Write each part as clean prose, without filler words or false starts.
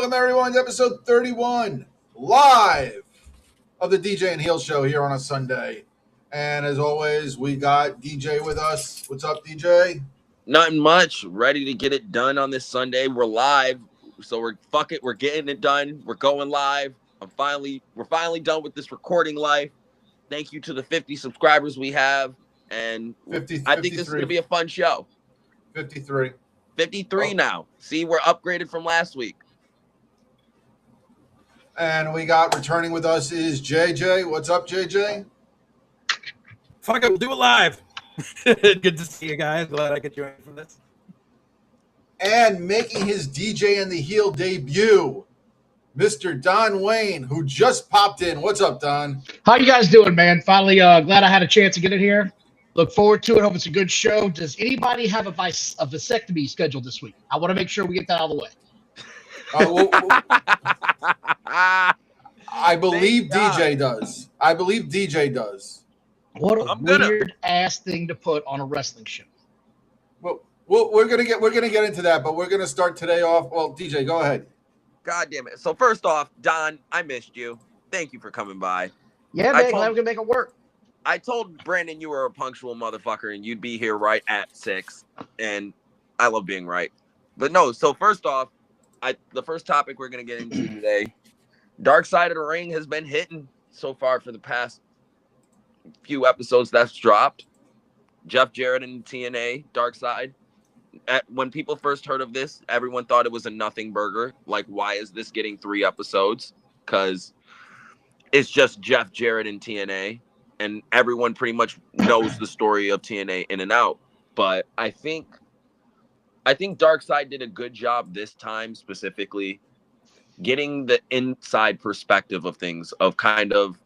Welcome, everyone, to episode 31, live of the DJ and Heel Show here on a Sunday. And as always, we got DJ with us. What's up, DJ? Nothing much. Ready to get it done on this Sunday. We're live, so we're getting it done. We're going live. We're finally done with this recording life. Thank you to the 50 subscribers we have, and 50, I think this is going to be a fun show. 53. 53 now. See, we're upgraded from last week. And we got returning with us is JJ. What's up, JJ? Fuck it, we'll do it live. Good to see you guys. Glad I could join for this. And making his DJ and the Heel debut, Mr. Don Wayne, who just popped in. What's up, Don? How you guys doing, man? Finally, glad I had a chance to get in here. Look forward to it. Hope it's a good show. Does anybody have a vasectomy scheduled this week? I want to make sure we get that out of the way. I believe DJ does. What a weird ass thing to put on a wrestling show. Well, we're gonna get into that, but we're gonna start today off. Well, DJ, go ahead. God damn it! So first off, Don, I missed you. Thank you for coming by. Yeah, man. Glad we can make it work. I told Brandon you were a punctual motherfucker and you'd be here right at 6, and I love being right. But no, so first off, the first topic we're gonna get into today, Dark Side of the Ring has been hitting so far for the past few episodes that's dropped. Jeff Jarrett and TNA, Dark Side. When people first heard of this, everyone thought it was a nothing burger. Like, why is this getting 3 episodes? Because it's just Jeff Jarrett and TNA, and everyone pretty much knows the story of TNA in and out. But I think Dark Side did a good job this time, specifically getting the inside perspective of things, of kind of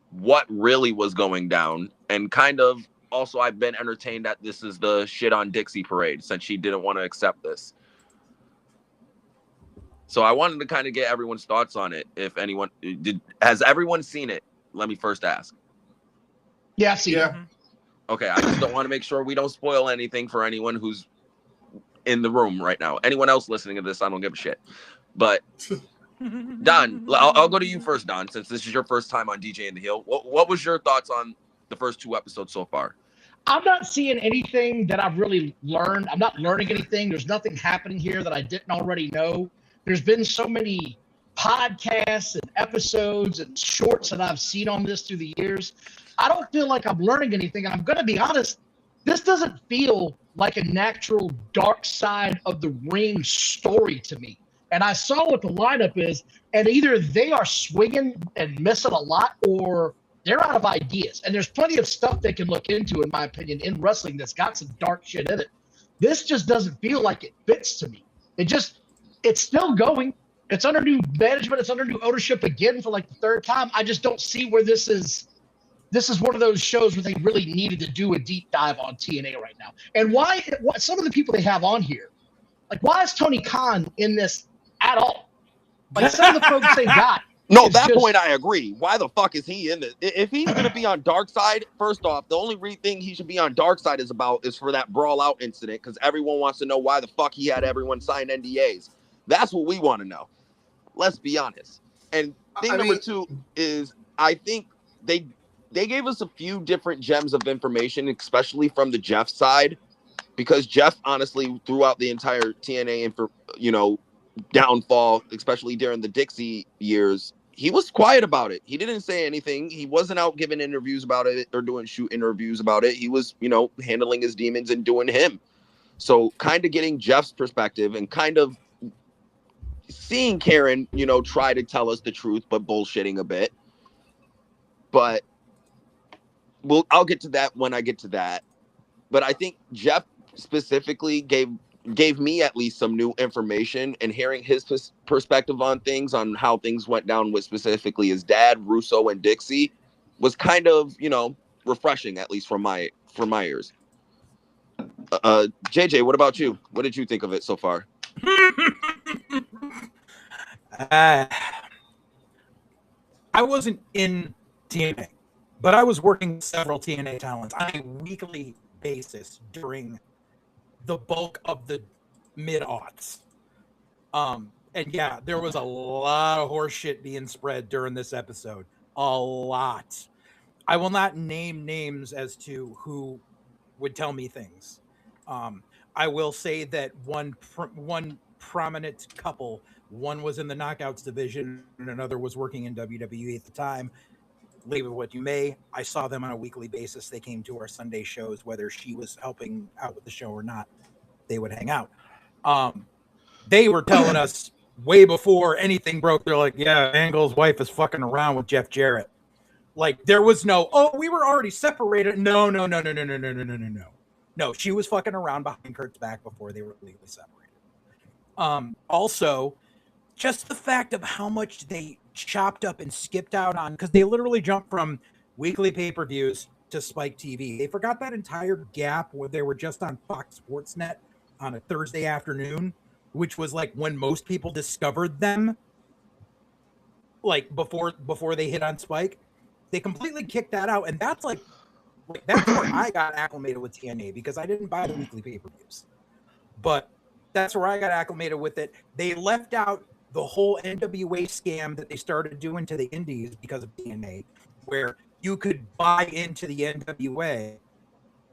what really was going down, and kind of also I've been entertained that this is the shit on Dixie parade since she didn't want to accept this. So I wanted to kind of get everyone's thoughts on it. If anyone has everyone seen it? Let me first ask. Yeah, I see. Yeah. Okay, I just don't want to make sure we don't spoil anything for anyone who's in the room right now. Anyone else listening to this, I don't give a shit. But Don, I'll go to you first, Don, since this is your first time on DJ and the Heel. What was your thoughts on the first 2 episodes so far? I'm not seeing anything that I've really learned. I'm not learning anything. There's nothing happening here that I didn't already know. There's been so many podcasts and episodes and shorts that I've seen on this through the years. I don't feel like I'm learning anything. And I'm going to be honest, this doesn't feel like a natural Dark Side of the Ring story to me. And I saw what the lineup is, and either they are swinging and missing a lot, or they're out of ideas. And there's plenty of stuff they can look into, in my opinion, in wrestling that's got some dark shit in it. This just doesn't feel like it fits to me. It's still going. It's under new management. It's under new ownership again for like the 3rd time. I just don't see where this is. This is one of those shows where they really needed to do a deep dive on TNA right now. And why some of the people they have on here, like, why is Tony Khan in this at all? Like, some of the folks they got. No, point I agree. Why the fuck is he in this? If he's going to be on Dark Side, first off, the only thing he should be on Dark Side is for that brawl out incident, because everyone wants to know why the fuck he had everyone sign NDAs. That's what we want to know. Let's be honest. And number 2 is, I think they gave us a few different gems of information, especially from the Jeff side, because Jeff, honestly, throughout the entire TNA downfall, especially during the Dixie years, he was quiet about it. He didn't say anything. He wasn't out giving interviews about it or doing shoot interviews about it. He was, handling his demons and doing him. So kind of getting Jeff's perspective and kind of seeing Karen, try to tell us the truth, but bullshitting a bit. But I'll get to that when I get to that. But I think Jeff specifically gave me at least some new information, and hearing his perspective on things, on how things went down with specifically his dad, Russo, and Dixie, was kind of, refreshing, at least from my ears. JJ, what about you? What did you think of it so far? I wasn't in TNA, but I was working with several TNA talents on a weekly basis during the bulk of the mid-aughts. And yeah, there was a lot of horse shit being spread during this episode. A lot. I will not name names as to who would tell me things. I will say that one prominent couple, one was in the Knockouts division and another was working in WWE at the time. Leave it what you may. I saw them on a weekly basis. They came to our Sunday shows, whether she was helping out with the show or not. They would hang out. They were telling us way before anything broke. They're like, yeah, Angle's wife is fucking around with Jeff Jarrett. Like, there was no, oh, we were already separated. No. No, she was fucking around behind Kurt's back before they were legally separated. Also, just the fact of how much they chopped up and skipped out on, because they literally jumped from weekly pay-per-views to Spike TV. They forgot that entire gap where they were just on Fox Sports Net on a Thursday afternoon, which was like when most people discovered them, like before they hit on Spike. They completely kicked that out, and that's like that's where I got acclimated with TNA, because I didn't buy the weekly pay-per-views. But that's where I got acclimated with it. They left out the whole NWA scam that they started doing to the indies because of TNA, where you could buy into the NWA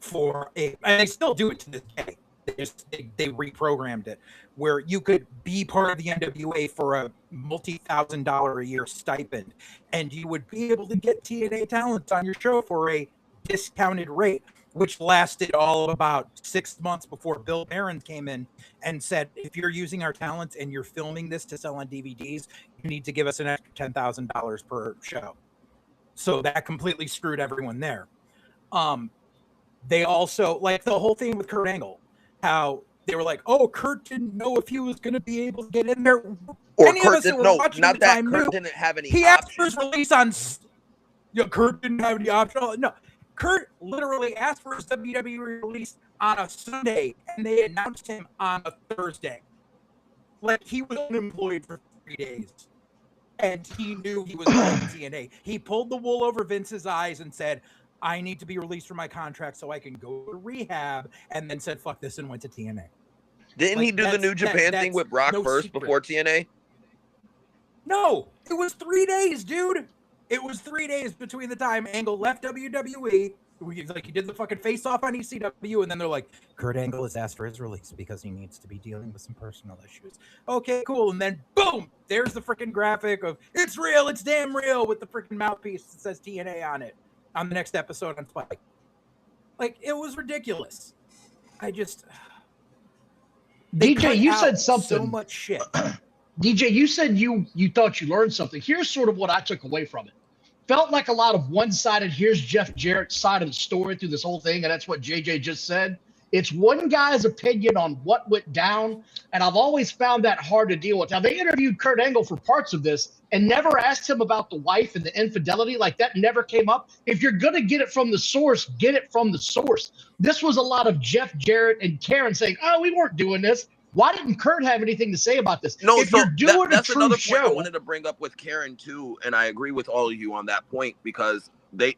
for and they still do it to this day. They reprogrammed it, where you could be part of the NWA for a multi-$1,000 a year stipend, and you would be able to get TNA talents on your show for a discounted rate, which lasted all of about 6 months before Bill Barron came in and said, if you're using our talents and you're filming this to sell on DVDs, you need to give us an extra $10,000 per show. So that completely screwed everyone there. They also, like the whole thing with Kurt Angle, how they were like, oh, Kurt didn't know if he was going to be able to get in there. Or Kurt didn't know, not that Kurt didn't have any options. He asked for his release on, Kurt didn't have any option. No, Kurt literally asked for his WWE release on a Sunday, and they announced him on a Thursday. Like, he was unemployed for 3 days, and he knew he was going to TNA. He pulled the wool over Vince's eyes and said, I need to be released from my contract so I can go to rehab, and then said, fuck this, and went to TNA. Didn't he do the New Japan thing with Brock first before TNA? No, it was 3 days, dude. It was 3 days between the time Angle left WWE. Like, he did the fucking face-off on ECW, and then they're like, Kurt Angle has asked for his release because he needs to be dealing with some personal issues. Okay, cool. And then, boom, there's the freaking graphic of, it's real, it's damn real, with the freaking mouthpiece that says TNA on it, on the next episode on Spike. Like, it was ridiculous. DJ, you said something. So much shit. DJ, you said you thought you learned something. Here's sort of what I took away from it. Felt like a lot of one-sided, here's Jeff Jarrett's side of the story through this whole thing, and that's what JJ just said. It's one guy's opinion on what went down, and I've always found that hard to deal with. Now, they interviewed Kurt Angle for parts of this and never asked him about the wife and the infidelity. Like, that never came up. If you're going to get it from the source, get it from the source. This was a lot of Jeff Jarrett and Karen saying, oh, we weren't doing this. Why didn't Kurt have anything to say about this? No, if you're doing that's a true another show, point I wanted to bring up with Karen too, and I agree with all of you on that point, because they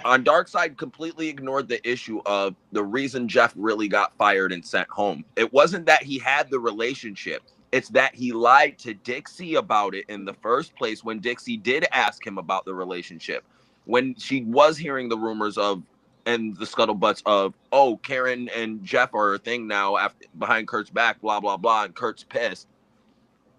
on Dark Side completely ignored the issue of the reason Jeff really got fired and sent home. It wasn't that he had the relationship. It's that he lied to Dixie about it in the first place when Dixie did ask him about the relationship. When she was hearing the rumors of and the scuttlebutts of, oh, Karen and Jeff are a thing now after behind Kurt's back, blah, blah, blah, and Kurt's pissed.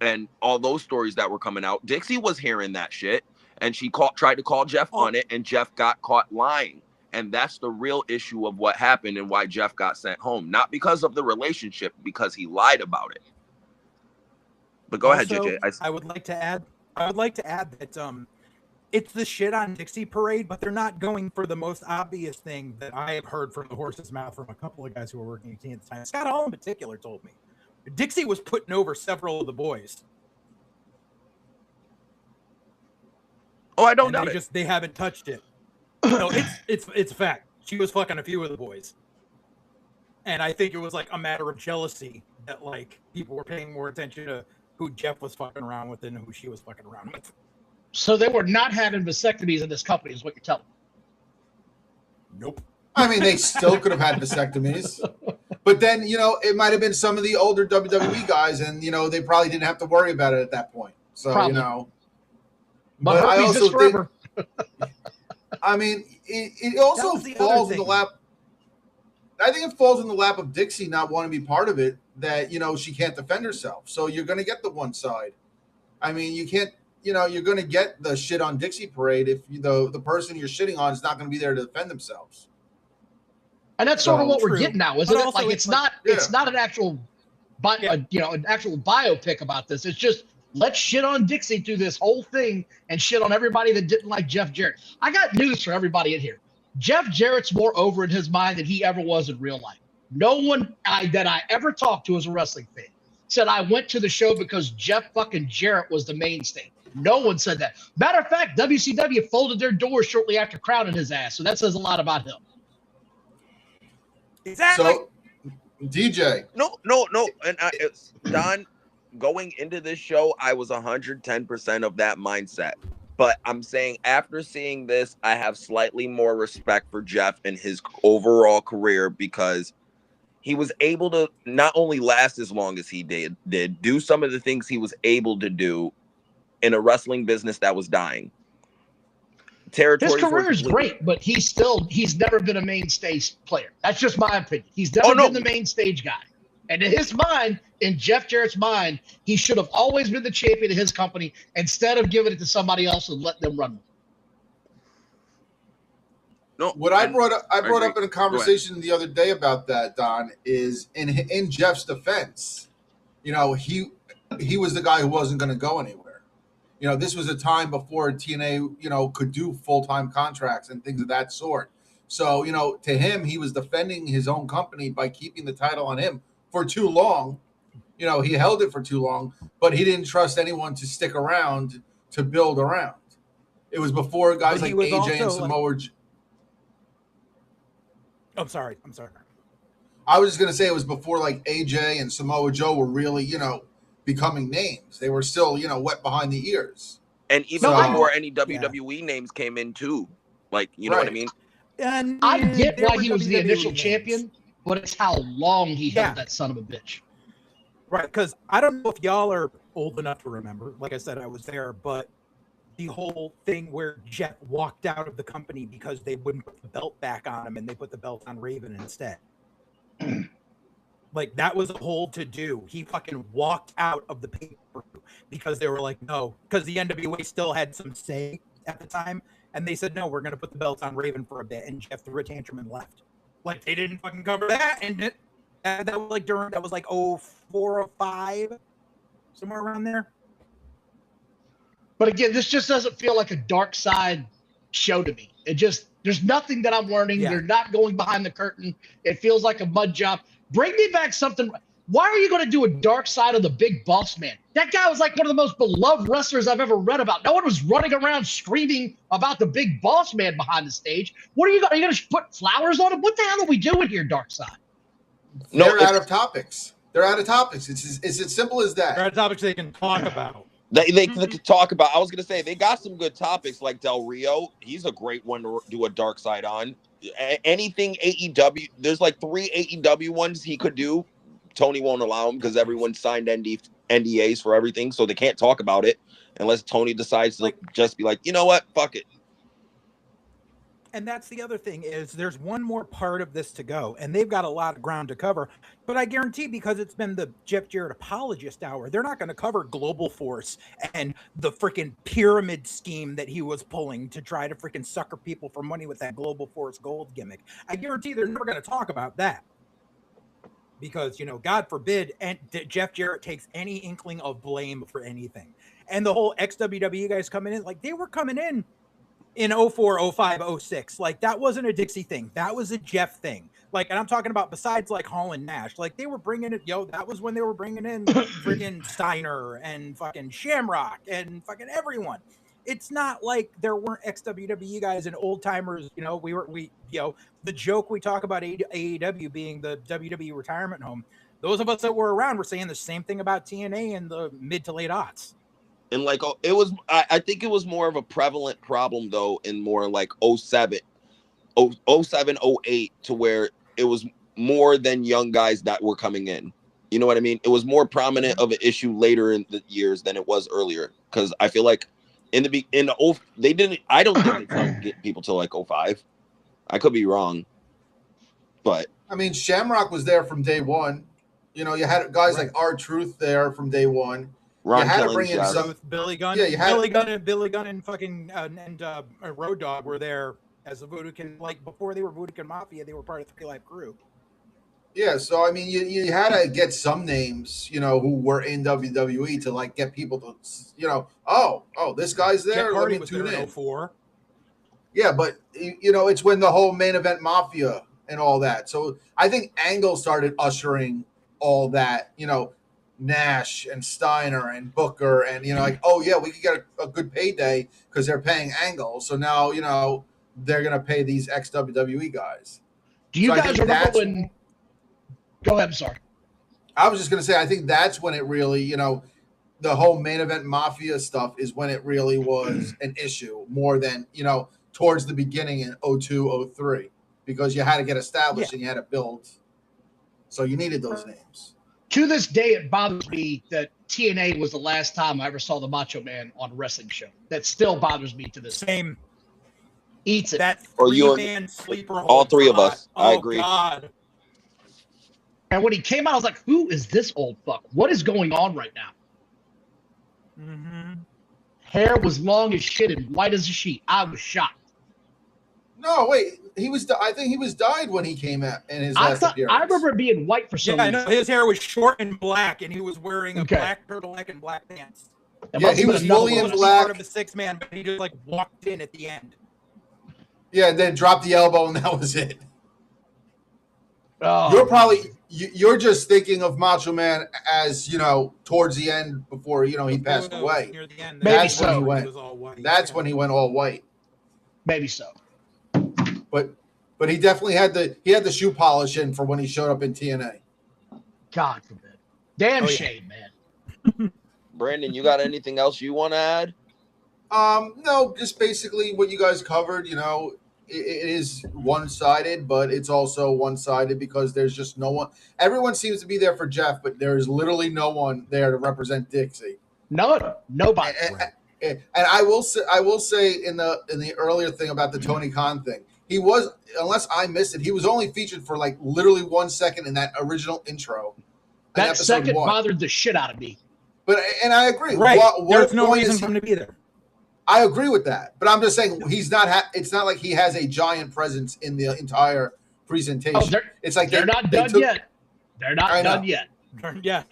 And all those stories that were coming out, Dixie was hearing that shit, and she tried to call Jeff on it, and Jeff got caught lying. And that's the real issue of what happened and why Jeff got sent home. Not because of the relationship, because he lied about it. But go ahead, JJ. I would like to add that it's the shit on Dixie parade, but they're not going for the most obvious thing that I have heard from the horse's mouth from a couple of guys who were working at TNA at the time. Scott Hall in particular told me Dixie was putting over several of the boys. Oh, I don't know. They haven't touched it. No, it's a fact. She was fucking a few of the boys. And I think it was like a matter of jealousy that like people were paying more attention to who Jeff was fucking around with than who she was fucking around with. So they were not having vasectomies in this company, is what you're telling me. Nope. I mean, they still could have had vasectomies, But then, it might have been some of the older WWE guys, and they probably didn't have to worry about it at that point. So Probably. But I herpes is also think, forever. I mean, it That also was the other falls in the thing. lap. I think it falls in the lap of Dixie not wanting to be part of it. That she can't defend herself, so you're going to get the one side. I mean, you can't. You're going to get the shit on Dixie parade if the person you're shitting on is not going to be there to defend themselves. And that's sort of what we're True. getting now, But isn't it? also Like it's it's not an actual, an actual biopic about this. It's just let's shit on Dixie through this whole thing and shit on everybody that didn't like Jeff Jarrett. I got news for everybody in here. Jeff Jarrett's more over in his mind than he ever was in real life. No one that I ever talked to as a wrestling fan said I went to the show because Jeff fucking Jarrett was the mainstay. No one said that. Matter of fact, WCW folded their doors shortly after crowning his ass, so that says a lot about him. Exactly. So, DJ. No. And Don, going into this show, I was 110% of that mindset. But I'm saying after seeing this, I have slightly more respect for Jeff and his overall career because he was able to not only last as long as he did do some of the things he was able to do in a wrestling business that was dying. His career is great, but he's never been a mainstay player. That's just my opinion. He's never been the main stage guy. And in his mind, in Jeff Jarrett's mind, he should have always been the champion of his company instead of giving it to somebody else and let them run with it. No, what I brought up in a conversation the other day about that, Don, is in Jeff's defense, he was the guy who wasn't going to go anywhere. This was a time before TNA, could do full-time contracts and things of that sort. So, to him, he was defending his own company by keeping the title on him for too long. He held it for too long, but he didn't trust anyone to stick around to build around. It was before guys like AJ and Samoa. I'm sorry. I was just going to say it was before like AJ and Samoa Joe were really, becoming names. They were still, wet behind the ears. And even before any WWE names came in too. Like, you know what I mean? And I get why he was the initial champion, but it's how long he held that son of a bitch. Right, because I don't know if y'all are old enough to remember. Like I said, I was there, but the whole thing where Jeff walked out of the company because they wouldn't put the belt back on him and they put the belt on Raven instead. Like, that was a whole to-do. He fucking walked out of the paper because they were like, no, because the NWA still had some say at the time, and they said, no, we're going to put the belt on Raven for a bit, and Jeff threw a tantrum and left. Like, they didn't fucking cover that, and that was like 04 or 05, somewhere around there. But again, this just doesn't feel like a dark side show to me. There's nothing that I'm learning. Yeah. They're not going behind the curtain. It feels like a mud job. Bring me back something. Why are you going to do a dark side of the Big Boss Man? That guy was like one of the most beloved wrestlers I've ever read about. No one was running around screaming about the Big Boss Man behind the stage. What are you going to put flowers on him? What the hell are we doing here, Dark Side? They're out of topics. It's as simple as that. They're out of topics they can talk about. They can talk about. I was gonna say they got some good topics like Del Rio. He's a great one to do a dark side on. Anything AEW. There's like 3 AEW ones he could do. Tony won't allow him because everyone signed NDAs for everything, so they can't talk about it unless Tony decides to just be like, you know what, fuck it. And that's the other thing is there's one more part of this to go, and they've got a lot of ground to cover. But I guarantee because it's been the Jeff Jarrett Apologist Hour, they're not going to cover Global Force and the freaking pyramid scheme that he was pulling to try to freaking sucker people for money with that Global Force Gold gimmick. I guarantee they're never going to talk about that. Because, God forbid, and Jeff Jarrett takes any inkling of blame for anything. And the whole ex-WWE guys coming in, like they were coming in 04, 05, 06. Like that wasn't a Dixie thing. That was a Jeff thing. Like, and I'm talking about besides like Hall and Nash, like they were bringing it, that was when they were bringing in freaking Steiner and fucking Shamrock and fucking everyone. It's not like there weren't ex-WWE guys and old timers. The joke we talk about AEW being the WWE retirement home. Those of us that were around were saying the same thing about TNA in the mid to late aughts. And like it was, I think it was more of a prevalent problem though in more like 07, 08 to where it was more than young guys that were coming in. You know what I mean? It was more prominent of an issue later in the years than it was earlier. Because I feel like I don't think they started getting people till like 05. I could be wrong, but I mean, Shamrock was there from day one. You know, you had guys like R-Truth there from day one. Ron you had Killings, to bring in yes. some. Billy Gunn. Yeah, you had Billy Gunn and fucking Road Dogg were there as the Voodoo Kin. Like before they were Voodoo Kin Mafia, they were part of the 3 Live Crew. Yeah, so I mean, you had to get some names, you know, who were in WWE to like get people to, you know, oh, this guy's there. Jeff Let Hardy me was tune there in in. 04. Yeah, but you know, it's when the whole main event mafia and all that. So I think Angle started ushering all that, you know, Nash and Steiner and Booker and, you know, like, oh yeah, we could get a good payday because they're paying Angle. So now, you know, they're gonna pay these ex WWE guys. Do you So I guys think remember that's- when? Go ahead. I'm sorry. I was just gonna say, I think that's when it really, you know, the whole main event mafia stuff is when it really was an issue more than, you know, towards the beginning in 02, 03, because you had to get established and you had to build. So you needed those names. To this day, it bothers me that TNA was the last time I ever saw the Macho Man on a wrestling show. That still bothers me to this day. Same. Eats it. That Or you and- 3-man sleeper. all hold three of God. us. I Oh, agree. God. And when he came out, I was like, who is this old fuck? What is going on right now? Mm-hmm. Hair was long as shit and white as a sheet. I was shocked. No, wait, he was. I think he was dyed when he came out in his I last thought appearance. I remember it being white for some Yeah, I reason. know. His hair was short and black, and he was wearing a Okay. black turtleneck and black pants. It Yeah, must he have was been another fully one in of those. black. Part of the 6-man, but he just like walked in at the end. Yeah, and then dropped the elbow, and that was it. Oh, You're just thinking of Macho Man as, you know, towards the end before, you know, he passed Near away. the end, Maybe That's when so. he went. was all white. That's Yeah. when he went all white. maybe so. But he definitely had the shoe polish in for when he showed up in TNA. God forbid. Damn Oh, yeah. shame, man. Brandon, you got anything else you want to add? No, just basically what you guys covered. You know, it is one-sided, but it's also one-sided because there's just no one. Everyone seems to be there for Jeff, but there is literally no one there to represent Dixie. Nobody. And I will say in the earlier thing about the Tony Khan thing, he was, unless I missed it, he was only featured for like literally 1 second in that original intro. in That episode second 1. bothered the shit out of me. But and I agree. Right. What There's no point reason is for him to be there. I agree with that, but I'm just saying he's not. It's not like he has a giant presence in the entire presentation. Oh, it's like they're not done yet. They're not I know. done yet. Yeah,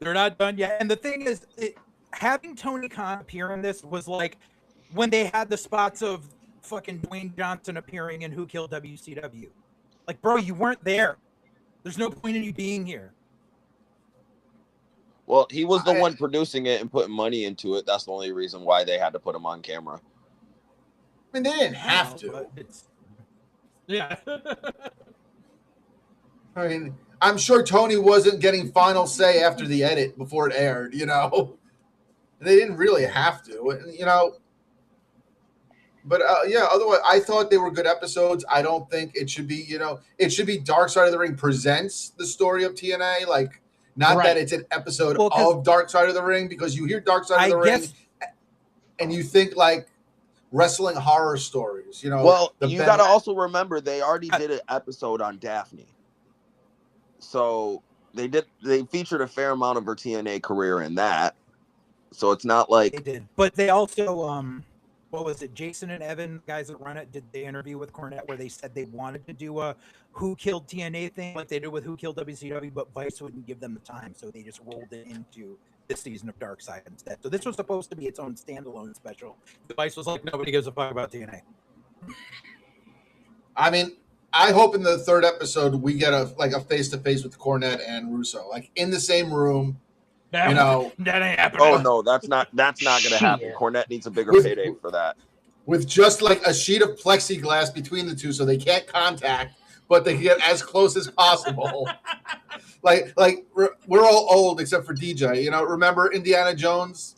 they're not done yet. And the thing is, having Tony Khan appear in this was like when they had the spots of fucking Dwayne Johnson appearing in Who Killed WCW. Like, bro, you weren't there. There's no point in you being here. Well, he was the one producing it and putting money into it. That's the only reason why they had to put him on camera. I mean, they didn't have No, to. but it's- yeah. I mean, I'm sure Tony wasn't getting final say after the edit before it aired. You know, they didn't really have to. You know. But yeah, otherwise, I thought they were good episodes. I don't think it should be, you know, it should be Dark Side of the Ring presents the story of TNA. Like, not Right. that it's an episode Well, 'cause of Dark Side of the Ring, because you hear Dark Side of the I Ring guess and you think like wrestling horror stories, you know. Well, the you Ben- got to also remember they already did an episode on Daphne. So they featured a fair amount of her TNA career in that. So it's not they like did. But they also, what was it? Jason and Evan, guys that run it, did the interview with Cornette where they said they wanted to do a Who Killed TNA thing like they did with Who Killed WCW, but Vice wouldn't give them the time. So they just rolled it into this season of Dark Side instead. So this was supposed to be its own standalone special. Vice was like, nobody gives a fuck about TNA. I mean, I hope in the third episode we get a face-to-face with Cornette and Russo, like in the same room. You know, that ain't happening. oh no, that's not going to happen. Shit. Cornette needs a bigger With- payday for that. with just like a sheet of plexiglass between the two so they can't contact, but they can get as close as possible. We're all old except for DJ. You know, remember Indiana Jones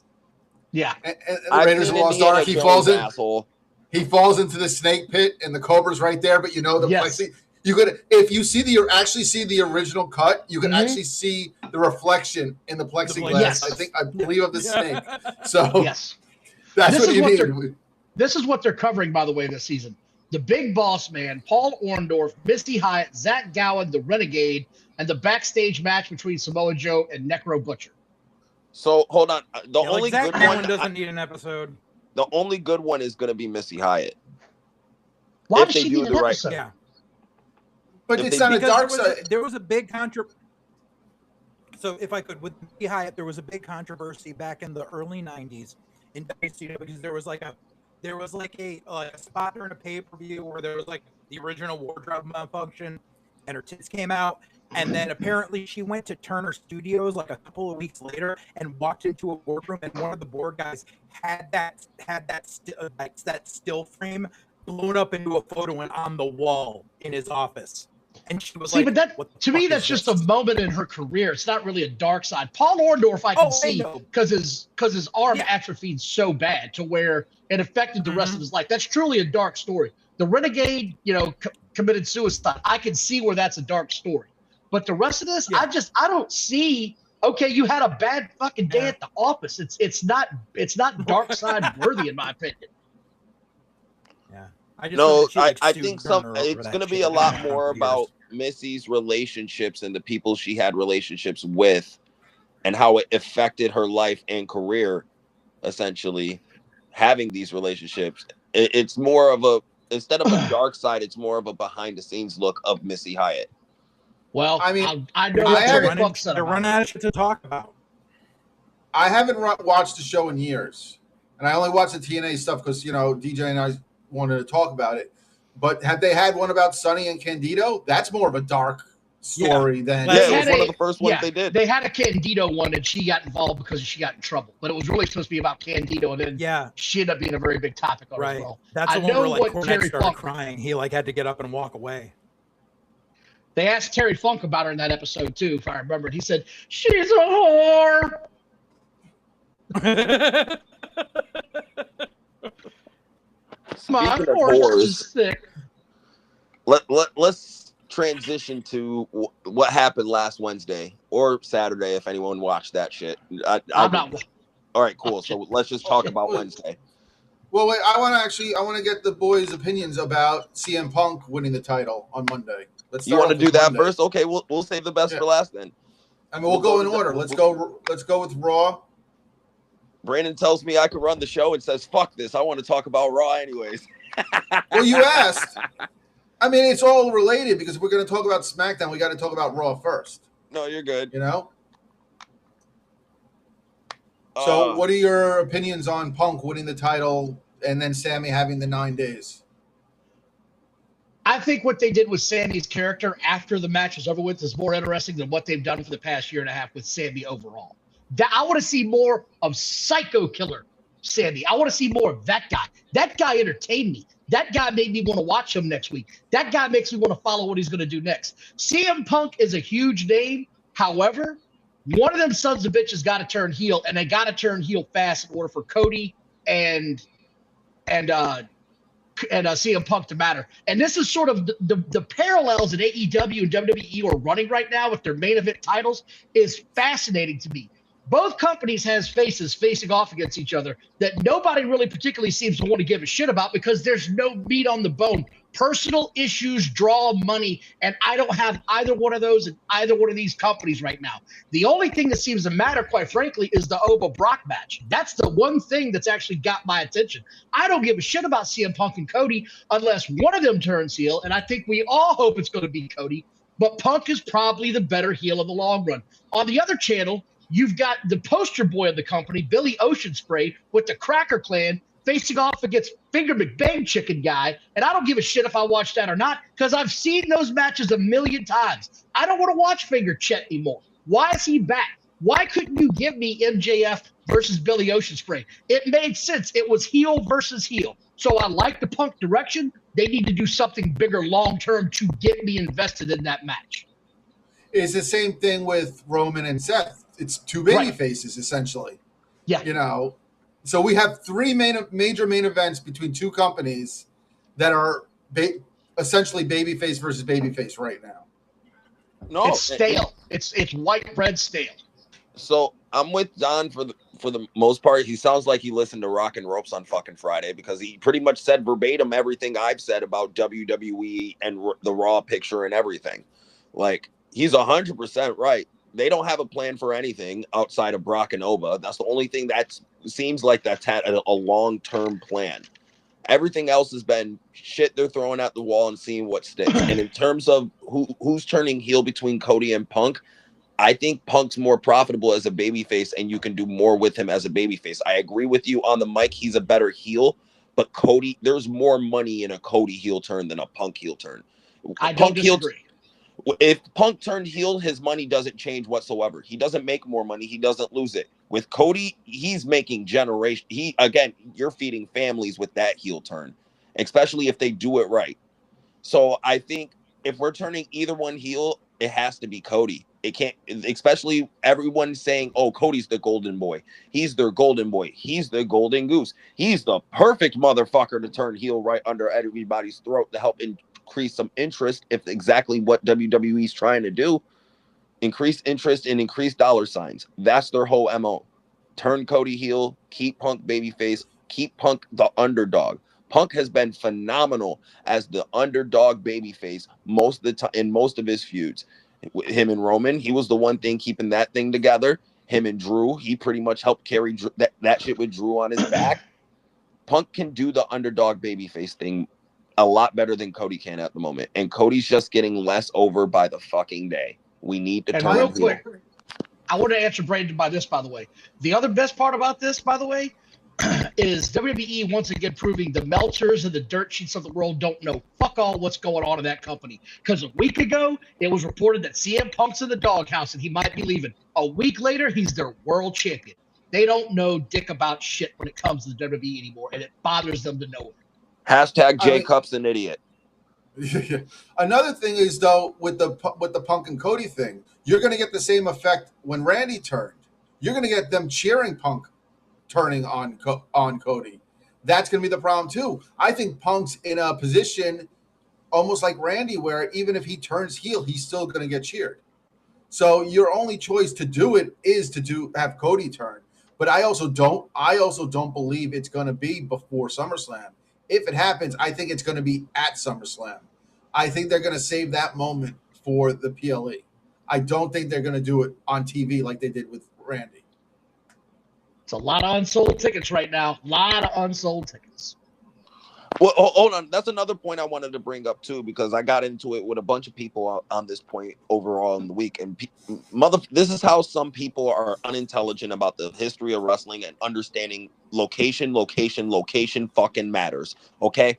Yeah. and the I've Raiders of seen the Lost Indiana Ark? Jones, asshole. He falls into the snake pit and the cobra's right there, but you know the Yes. You could, if you actually see the original cut, you can Mhm. actually see the reflection in the plexiglass. Yes. I believe of the snake. So Yes. that's This what is you what need. This is what they're covering, by the way, this season. The Big Boss Man, Paul Orndorff, Missy Hyatt, Zach Gowen, the Renegade, and the backstage match between Samoa Joe and Necro Butcher. So hold on. The Yeah, only Zach good Gowen one. doesn't need an episode. The only good one is going to be Missy Hyatt. Why If does they she do need an the right- episode? Yeah, But If it's they- not a because dark side. there was a big So if I could, with Missy Hyatt, there was a big controversy back in the early '90s in WCW because there was like a spot during a pay-per-view where there was like the original wardrobe malfunction and her tits came out, and then apparently she went to Turner Studios like a couple of weeks later and walked into a boardroom, and one of the board guys had that still frame blown up into a photo and on the wall in his office. And she was See, like, but "What the to me, fuck that's is just this?" a moment in her career. It's not really a dark side. Paul Orndorff, I can I see know. because his arm Yeah. atrophied so bad to where it affected the rest Mhm. of his life. That's truly a dark story. The Renegade, committed suicide. I can see where that's a dark story. But the rest of this, Yeah. I don't see. Okay, you had a bad fucking day Yeah. at the office. It's not dark side worthy in my opinion. Yeah. I just No, know that she, like, I sued think Turner over it's that going to be shit a lot for more years. about Missy's relationships and the people she had relationships with and how it affected her life and career, essentially, having these relationships. It's more of instead of a dark side, it's more of a behind the scenes look of Missy Hyatt. Well, I mean, I know I what Terry haven't- Funk said They're about running it. out of shit to talk about. I haven't watched the show in years, and I only watched the TNA stuff because DJ and I wanted to talk about it. But have they had one about Sonny and Candido? That's more of a dark story than. Well, Yeah, They it was had one a- of the first ones yeah, they did. They had a Candido one, and she got involved because she got in trouble. But it was really supposed to be about Candido, and then Yeah, she ended up being a very big topic on it right. as well. That's I the one know where like what Cornette Terry started Funk- crying. He like had to get up and walk away. They asked Terry Funk about her in that episode too, if I remember. And he said, "She's a whore." My Speaking of horse whores, is sick. let's transition to what happened last Wednesday or Saturday if anyone watched that shit. I'm not. All right, cool. So let's just talk about Wednesday. Well, wait. I want to get the boys' opinions about CM Punk winning the title on Monday. Let's. You start want to off do with that Monday. first? Okay, we'll save the best Yeah. for last then. I mean, we'll go in order. Let's go with Raw. Brandon tells me I could run the show and says, "Fuck this! I want to talk about Raw anyways." Well, you asked. I mean, it's all related because if we're going to talk about SmackDown, we got to talk about Raw first. No, you're good. So, what are your opinions on Punk winning the title and then Sammy having the 9 days? I think what they did with Sammy's character after the match was over with is more interesting than what they've done for the past year and a half with Sammy overall. I want to see more of Psycho Killer Sammy. I want to see more of that guy. That guy entertained me. That guy made me want to watch him next week. That guy makes me want to follow what he's going to do next. CM Punk is a huge name. However, one of them sons of bitches got to turn heel, and they got to turn heel fast in order for Cody and CM Punk to matter. And this is sort of the parallels that AEW and WWE are running right now with their main event titles is fascinating to me. Both companies has faces facing off against each other that nobody really particularly seems to want to give a shit about because there's no meat on the bone. Personal issues draw money, and I don't have either one of those in either one of these companies right now. The only thing that seems to matter, quite frankly, is the Oba Brock match. That's the one thing that's actually got my attention. I don't give a shit about CM Punk and Cody unless one of them turns heel, and I think we all hope it's going to be Cody, but Punk is probably the better heel in the long run. On the other channel, you've got the poster boy of the company, Billy Ocean Spray, with the Cracker Clan facing off against Finger McBang Chicken guy. And I don't give a shit if I watch that or not because I've seen those matches a million times. I don't want to watch Finger Chet anymore. Why is he back? Why couldn't you give me MJF versus Billy Ocean Spray? It made sense. It was heel versus heel. So I like the Punk direction. They need to do something bigger long-term to get me invested in that match. It's the same thing with Roman and Seth. It's two baby Right. faces, essentially. Yeah. So we have three major main events between two companies that are essentially babyface versus babyface right now. No, It's stale. It's white bread stale. So I'm with Don for the most part. He sounds like he listened to Rock and Ropes on fucking Friday, because he pretty much said verbatim everything I've said about WWE and the Raw picture and everything. Like, he's 100% right. They don't have a plan for anything outside of Brock and Oba. That's the only thing that seems like that's had a long-term plan. Everything else has been shit they're throwing at the wall and seeing what sticks. And in terms of who's turning heel between Cody and Punk, I think Punk's more profitable as a babyface, and you can do more with him as a babyface. I agree with you on the mic. He's a better heel, but Cody, there's more money in a Cody heel turn than a Punk heel turn. I don't disagree. If Punk turned heel, his money doesn't change whatsoever. He doesn't make more money. He doesn't lose it. With Cody, he's making generation. You're feeding families with that heel turn, especially if they do it right. So I think if we're turning either one heel, it has to be Cody. It can't, especially everyone saying, oh, Cody's the golden boy. He's their golden boy. He's the golden goose. He's the perfect motherfucker to turn heel right under everybody's throat to help increase some interest, if exactly what WWE's trying to do. Increase interest and increase dollar signs. That's their whole MO. Turn Cody heel, keep Punk babyface, keep Punk the underdog. Punk has been phenomenal as the underdog babyface most of the time in most of his feuds. Him and Roman, he was the one thing keeping that thing together. Him and Drew, he pretty much helped carry that shit with Drew on his back. Punk can do the underdog babyface thing a lot better than Cody can at the moment. And Cody's just getting less over by the fucking day. We need to turn real him quick, heel. I want to answer Brandon by this, by the way. The other best part about this, by the way, is WWE once again proving the Meltzers and the dirt sheets of the world don't know fuck all what's going on in that company. Because a week ago, it was reported that CM Punk's in the doghouse and he might be leaving. A week later, he's their world champion. They don't know dick about shit when it comes to the WWE anymore, and it bothers them to know it. Hashtag Jay Cup's an idiot. Another thing is, though, with the Punk and Cody thing, you're going to get the same effect when Randy turned. You're going to get them cheering Punk turning on Cody. That's going to be the problem too. I think Punk's in a position almost like Randy, where even if he turns heel, he's still going to get cheered. So your only choice to do it is to have Cody turn. But I also don't believe it's going to be before SummerSlam. If it happens, I think it's going to be at SummerSlam. I think they're going to save that moment for the PLE. I don't think they're going to do it on TV like they did with Randy. It's a lot of unsold tickets right now. A lot of unsold tickets. Well, hold on. That's another point I wanted to bring up too, because I got into it with a bunch of people on this point overall in the week. And this is how some people are unintelligent about the history of wrestling and understanding location fucking matters. Okay.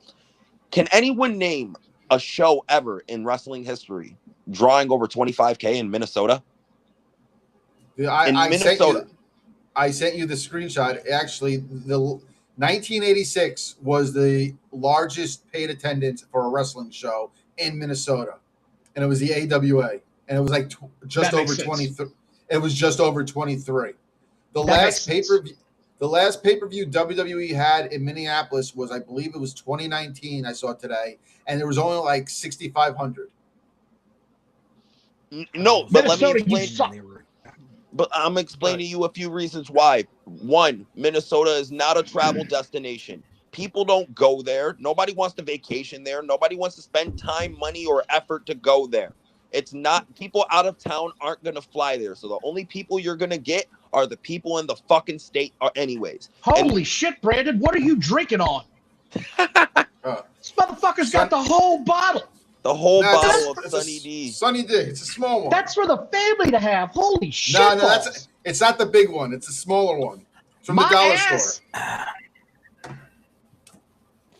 Can anyone name a show ever in wrestling history drawing over 25K in Minnesota? I sent you the screenshot. Actually, the 1986 was the largest paid attendance for a wrestling show in Minnesota, and it was the AWA, and it was like just over 23. It was just over 23. The last pay-per-view WWE had in Minneapolis was, I believe, it was 2019. I saw today, and there was only like 6,500. No, but Minnesota, let me explain. But I'm explaining to you a few reasons why. One, Minnesota is not a travel destination. People don't go there. Nobody wants to vacation there. Nobody wants to spend time, money, or effort to go there. It's not, people out of town aren't going to fly there. So the only people you're going to get are the people in the fucking state anyways. Holy shit, Brandon. What are you drinking on? This motherfucker's got the whole bottle. The whole bottle of Sunny D. Sunny D. It's a small one. That's for the family to have. Holy shit. No, it's not the big one. It's a smaller one. It's from the dollar store.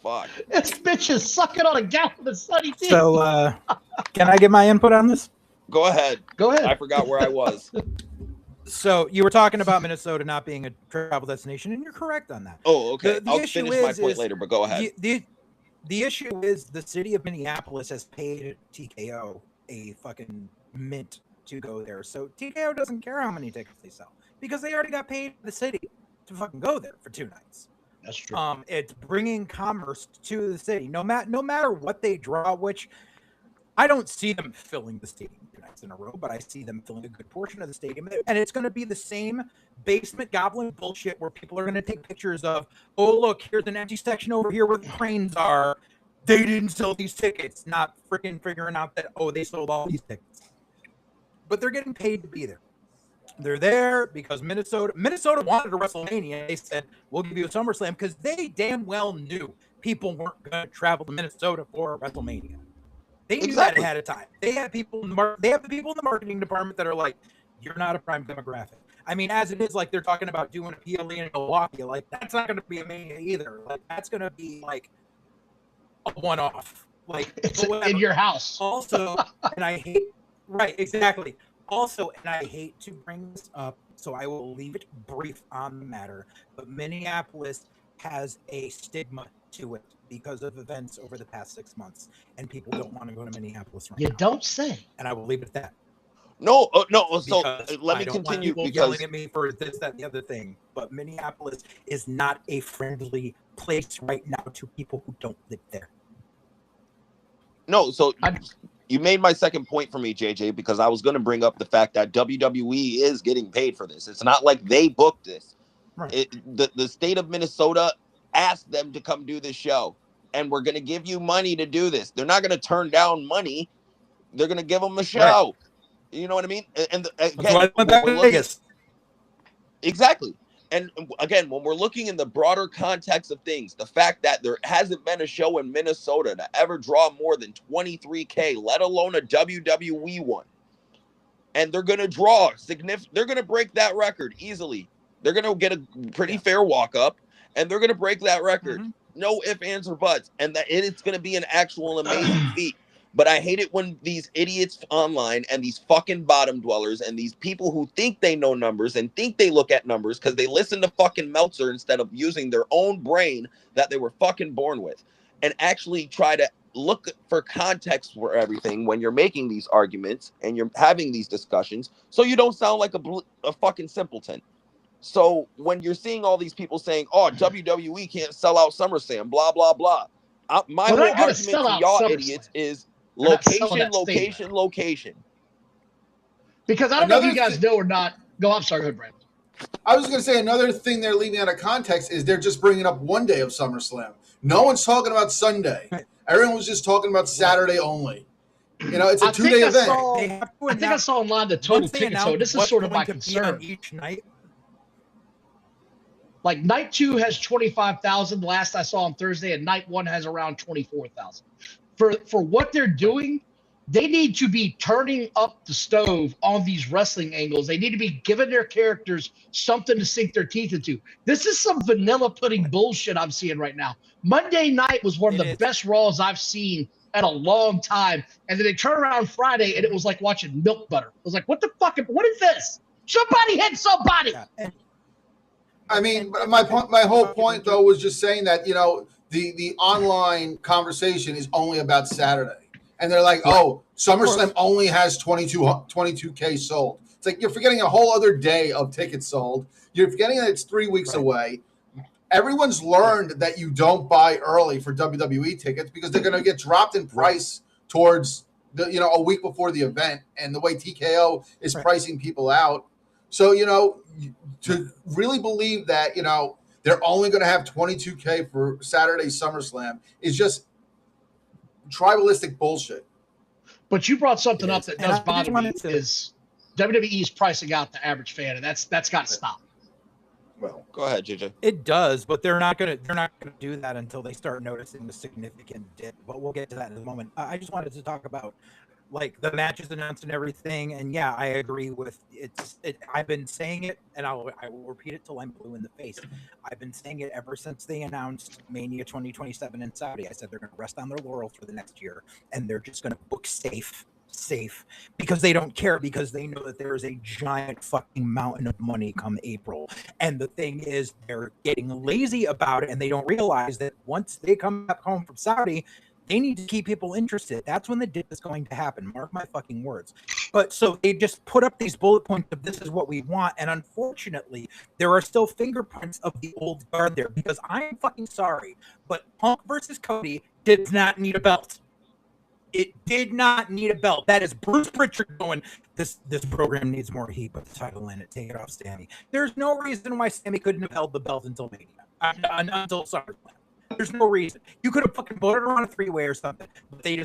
Fuck. This bitch is sucking on a gallon of Sunny D. So, can I get my input on this? Go ahead. Go ahead. I forgot where I was. So you were talking about Minnesota not being a travel destination, and you're correct on that. Oh, okay. The I'll finish my point later, but go ahead. The issue is the city of Minneapolis has paid TKO a fucking mint to go there. So TKO doesn't care how many tickets they sell because they already got paid the city to fucking go there for 2 nights. That's true. It's bringing commerce to the city. No matter what they draw, which I don't see them filling the stadium 2 nights in a row, but I see them filling a good portion of the stadium. And it's going to be the same basement goblin bullshit where people are going to take pictures of, oh, look, here's an empty section over here where the cranes are. They didn't sell these tickets, not freaking figuring out that, oh, they sold all these tickets. But they're getting paid to be there. They're there because Minnesota wanted a WrestleMania. They said, we'll give you a SummerSlam because they damn well knew people weren't going to travel to Minnesota for a WrestleMania. They knew that ahead of time. They have people in the people in the marketing department that are like, you're not a prime demographic. I mean, as it is, like they're talking about doing a PLE in Milwaukee. Like that's not going to be a Mania either. Like that's going to be like a one-off. Like it's in your house. Also, and I hate right, exactly. Also, and I hate to bring this up, so I will leave it brief on the matter, but Minneapolis has a stigma to it because of events over the past 6 months, and people don't want to go to Minneapolis right now. You don't say. And I will leave it at that. No. So let me don't want continue people because yelling at me for this, that, and the other thing. But Minneapolis is not a friendly place right now to people who don't live there. no. So you made my second point for me, JJ, because I was going to bring up the fact that WWE is getting paid for this. It's not like they booked this. Right. The state of Minnesota asked them to come do this show, and we're going to give you money to do this. They're not going to turn down money. They're going to give them a show. Right. You know what I mean? And That's why I went back to Vegas. Exactly. And again, when we're looking in the broader context of things, the fact that there hasn't been a show in Minnesota to ever draw more than 23K, let alone a WWE one, and they're going to draw significant, they're going to break that record easily. They're going to get a pretty fair walk up, and they're going to break that record. Mhm. No ifs, ands, or buts. And that it's going to be an actual amazing feat. But I hate it when these idiots online and these fucking bottom dwellers and these people who think they know numbers and think they look at numbers because they listen to fucking Meltzer instead of using their own brain that they were fucking born with, and actually try to look for context for everything when you're making these arguments and you're having these discussions, so you don't sound like a fucking simpleton. So when you're seeing all these people saying, oh, WWE can't sell out SummerSlam, blah, blah, blah. My whole argument to y'all idiots is location. Because I don't know if you guys know or not. Go, I'm sorry, go ahead, Brandon. I was going to say another thing they're leaving out of context is they're just bringing up one day of SummerSlam. No one's talking about Sunday. Everyone was just talking about Saturday only. You know, it's a 2-day event. I think I saw online the total tickets. So this is sort of my concern. Each night. Like night 2 has 25,000. Last I saw on Thursday, and night 1 has around 24,000. For what they're doing, they need to be turning up the stove on these wrestling angles. They need to be giving their characters something to sink their teeth into. This is some vanilla pudding bullshit I'm seeing right now. Monday night was one of the best Raws I've seen in a long time. And then they turn around Friday, and it was like watching milk butter. It was like, what the fuck? What is this? Somebody hit somebody. I mean, my whole point, though, was just saying that, you know, the online conversation is only about Saturday. And they're like, oh, SummerSlam only has 22K sold. It's like you're forgetting a whole other day of tickets sold. You're forgetting that it's 3 weeks away. Everyone's learned that you don't buy early for WWE tickets because they're going to get dropped in price towards a week before the event. And the way TKO is pricing people out. So, you know, to really believe that, you know, they're only going to have 22K for Saturday SummerSlam is just tribalistic bullshit. But you brought something up that does bother me is WWE's pricing out the average fan, and that's got to stop. Well, go ahead, JJ. It does, but they're not gonna do that until they start noticing the significant dip. But we'll get to that in a moment. I just wanted to talk about like the matches announced and everything. And yeah, I agree with it. I've been saying it, and I will repeat it till I'm blue in the face. I've been saying it ever since they announced Mania 2027 in Saudi. I said they're going to rest on their laurels for the next year, and they're just going to book safe because they don't care, because they know that there is a giant fucking mountain of money come April. And the thing is, they're getting lazy about it, and they don't realize that once they come back home from Saudi, they need to keep people interested. That's when the dip is going to happen. Mark my fucking words. But so they just put up these bullet points of this is what we want, and unfortunately, there are still fingerprints of the old guard there. Because I am fucking sorry, but Punk versus Cody did not need a belt. It did not need a belt. That is Bruce Pritchard going, this program needs more heat, but the title in it, take it off Sammy. There's no reason why Sammy couldn't have held the belt until Mania, until SummerSlam. There's no reason. You could have fucking put it on a three-way or something, but they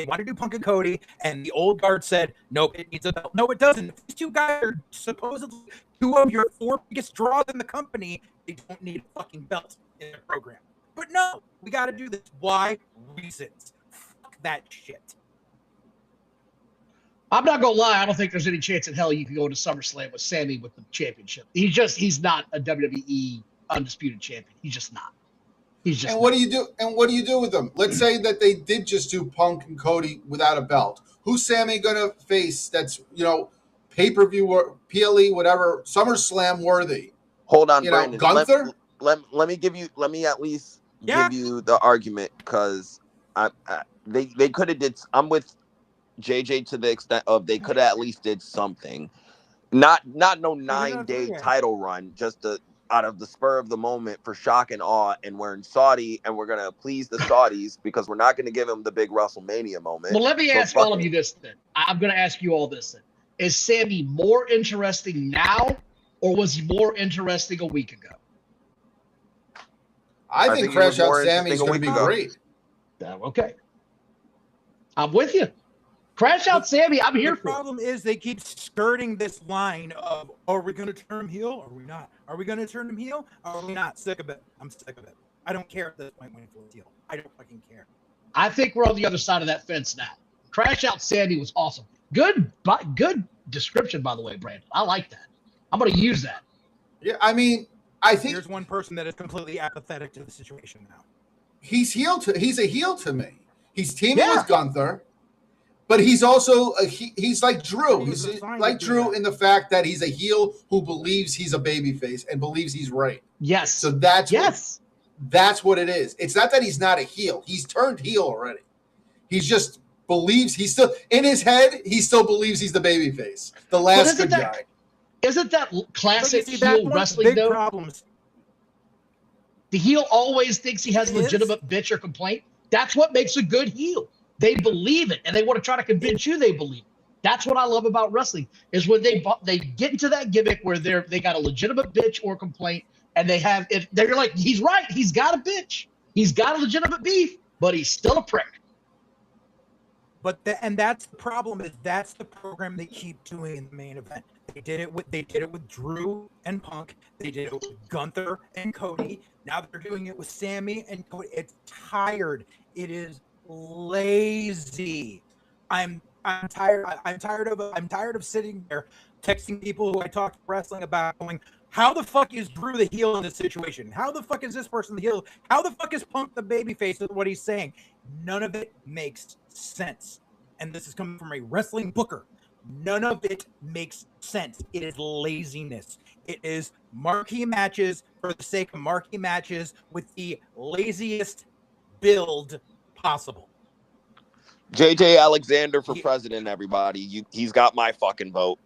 want to do Punk and Cody, and the old guard said, nope, it needs a belt. No, it doesn't. If these two guys are supposedly two of your four biggest draws in the company, they don't need a fucking belt in the program. But no, we got to do this. Why? Reasons. Fuck that shit. I'm not gonna lie. I don't think there's any chance in hell you can go to SummerSlam with Sammy with the championship. He's not a WWE undisputed champion. He's just not. He's just. And what do you do? And what do you do with them? Let's say that they did just do Punk and Cody without a belt. Who's Sammy gonna face? That's pay-per-view or PLE, whatever, SummerSlam worthy. Hold on, Brandon. Gunther. Let me at least give you the argument, because they could have did. I'm with JJ to the extent of they could have at least did something. Not no 9-day title run, just out of the spur of the moment for shock and awe, and we're in Saudi and we're gonna please the Saudis because we're not gonna give them the big WrestleMania moment. Well, let me ask all of you this then. I'm gonna ask you all this then. Is Sammy more interesting now, or was he more interesting a week ago? I think Crash Out Sammy is going to be great. Okay. I'm with you. Crash Out Sammy, I'm here for. The problem is they keep skirting this line of, are we going to turn him heel or are we not? Are we going to turn him heel or are we not? Sick of it. I'm sick of it. I don't care at this point when he's heel. I don't fucking care. I think we're on the other side of that fence now. Crash Out Sammy was awesome. Good description, by the way, Brandon. I like that. I'm going to use that. Yeah, I mean, I think there's one person that is completely apathetic to the situation now. He's a heel to me. He's teaming with Gunther. But he's also he's like Drew. He's like Drew in the fact that he's a heel who believes he's a babyface and believes he's right. Yes. So that's what it is. It's not that he's not a heel. He's turned heel already. He's just believes he's still in his head. He still believes he's the babyface, the last good guy. Isn't that classic heel wrestling though? Problems. The heel always thinks he has a legitimate bitch or complaint. That's what makes a good heel. They believe it, and they want to try to convince you they believe it. That's what I love about wrestling, is when they get into that gimmick where they got a legitimate bitch or complaint, and they're like, he's right, he's got a bitch, he's got a legitimate beef, but he's still a prick. And that's the problem, is that's the program they keep doing in the main event. They did it with Drew and Punk. They did it with Gunther and Cody. Now they're doing it with Sammy and Cody. It's tired. It is lazy. I'm tired. I'm tired of sitting there texting people who I talk to wrestling about, going, how the fuck is Drew the heel in this situation? How the fuck is this person the heel? How the fuck is Punk the babyface of what he's saying? None of it makes sense. And this is coming from a wrestling booker. None of it makes sense. It is laziness. It is marquee matches for the sake of marquee matches with the laziest build possible. JJ Alexander for president, everybody. He's got my fucking vote.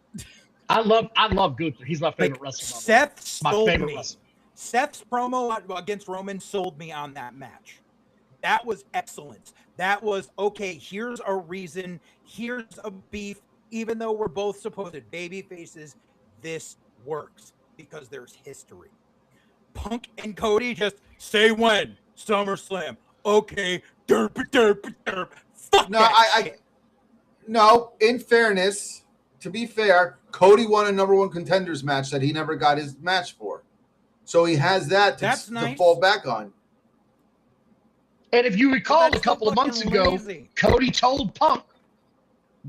I love Gunther. He's my favorite wrestler. Seth sold me. Seth's promo against Roman sold me on that match. That was excellent. That was, okay, here's a reason. Here's a beef. Even though we're both supposed baby faces, this works because there's history. Punk and Cody just say when. SummerSlam. Okay. Derp. Fuck No, in fairness, to be fair, Cody won a number one contenders match that he never got his match for. So he has that to fall back on. And if you recall, a couple of months ago, Cody told Punk,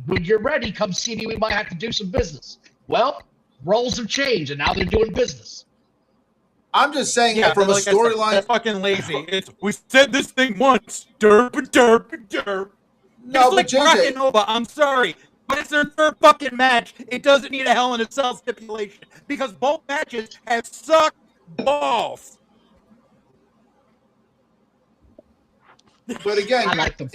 when you're ready, come see me. We might have to do some business. Well, roles have changed, and now they're doing business. I'm just saying that from a storyline. That's fucking lazy. We said this thing once. Derp. No, it's like JJ. Nova. I'm sorry, but it's their third fucking match. It doesn't need a Hell in a Cell stipulation because both matches have sucked balls. But again, I like them.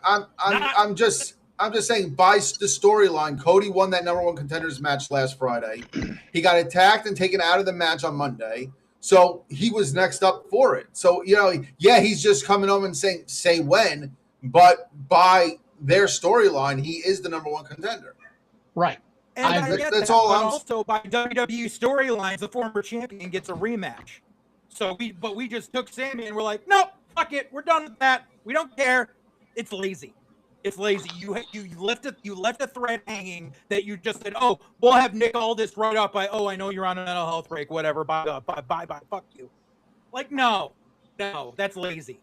I'm just I'm just saying, by the storyline, Cody won that number one contenders match last Friday. He got attacked and taken out of the match on Monday. So he was next up for it. So, yeah, he's just coming home and saying, say when, but by their storyline, he is the number one contender. Right. And I get that's that, all but I'm also by WWE storylines, the former champion gets a rematch. So we just took Sammy and we're like, nope, fuck it, we're done with that. We don't care. It's lazy. It's lazy. You left a thread hanging that you just said, oh, we'll have Nick Aldis right up by, oh, I know you're on a mental health break, whatever. Bye, fuck you. Like, no, that's lazy.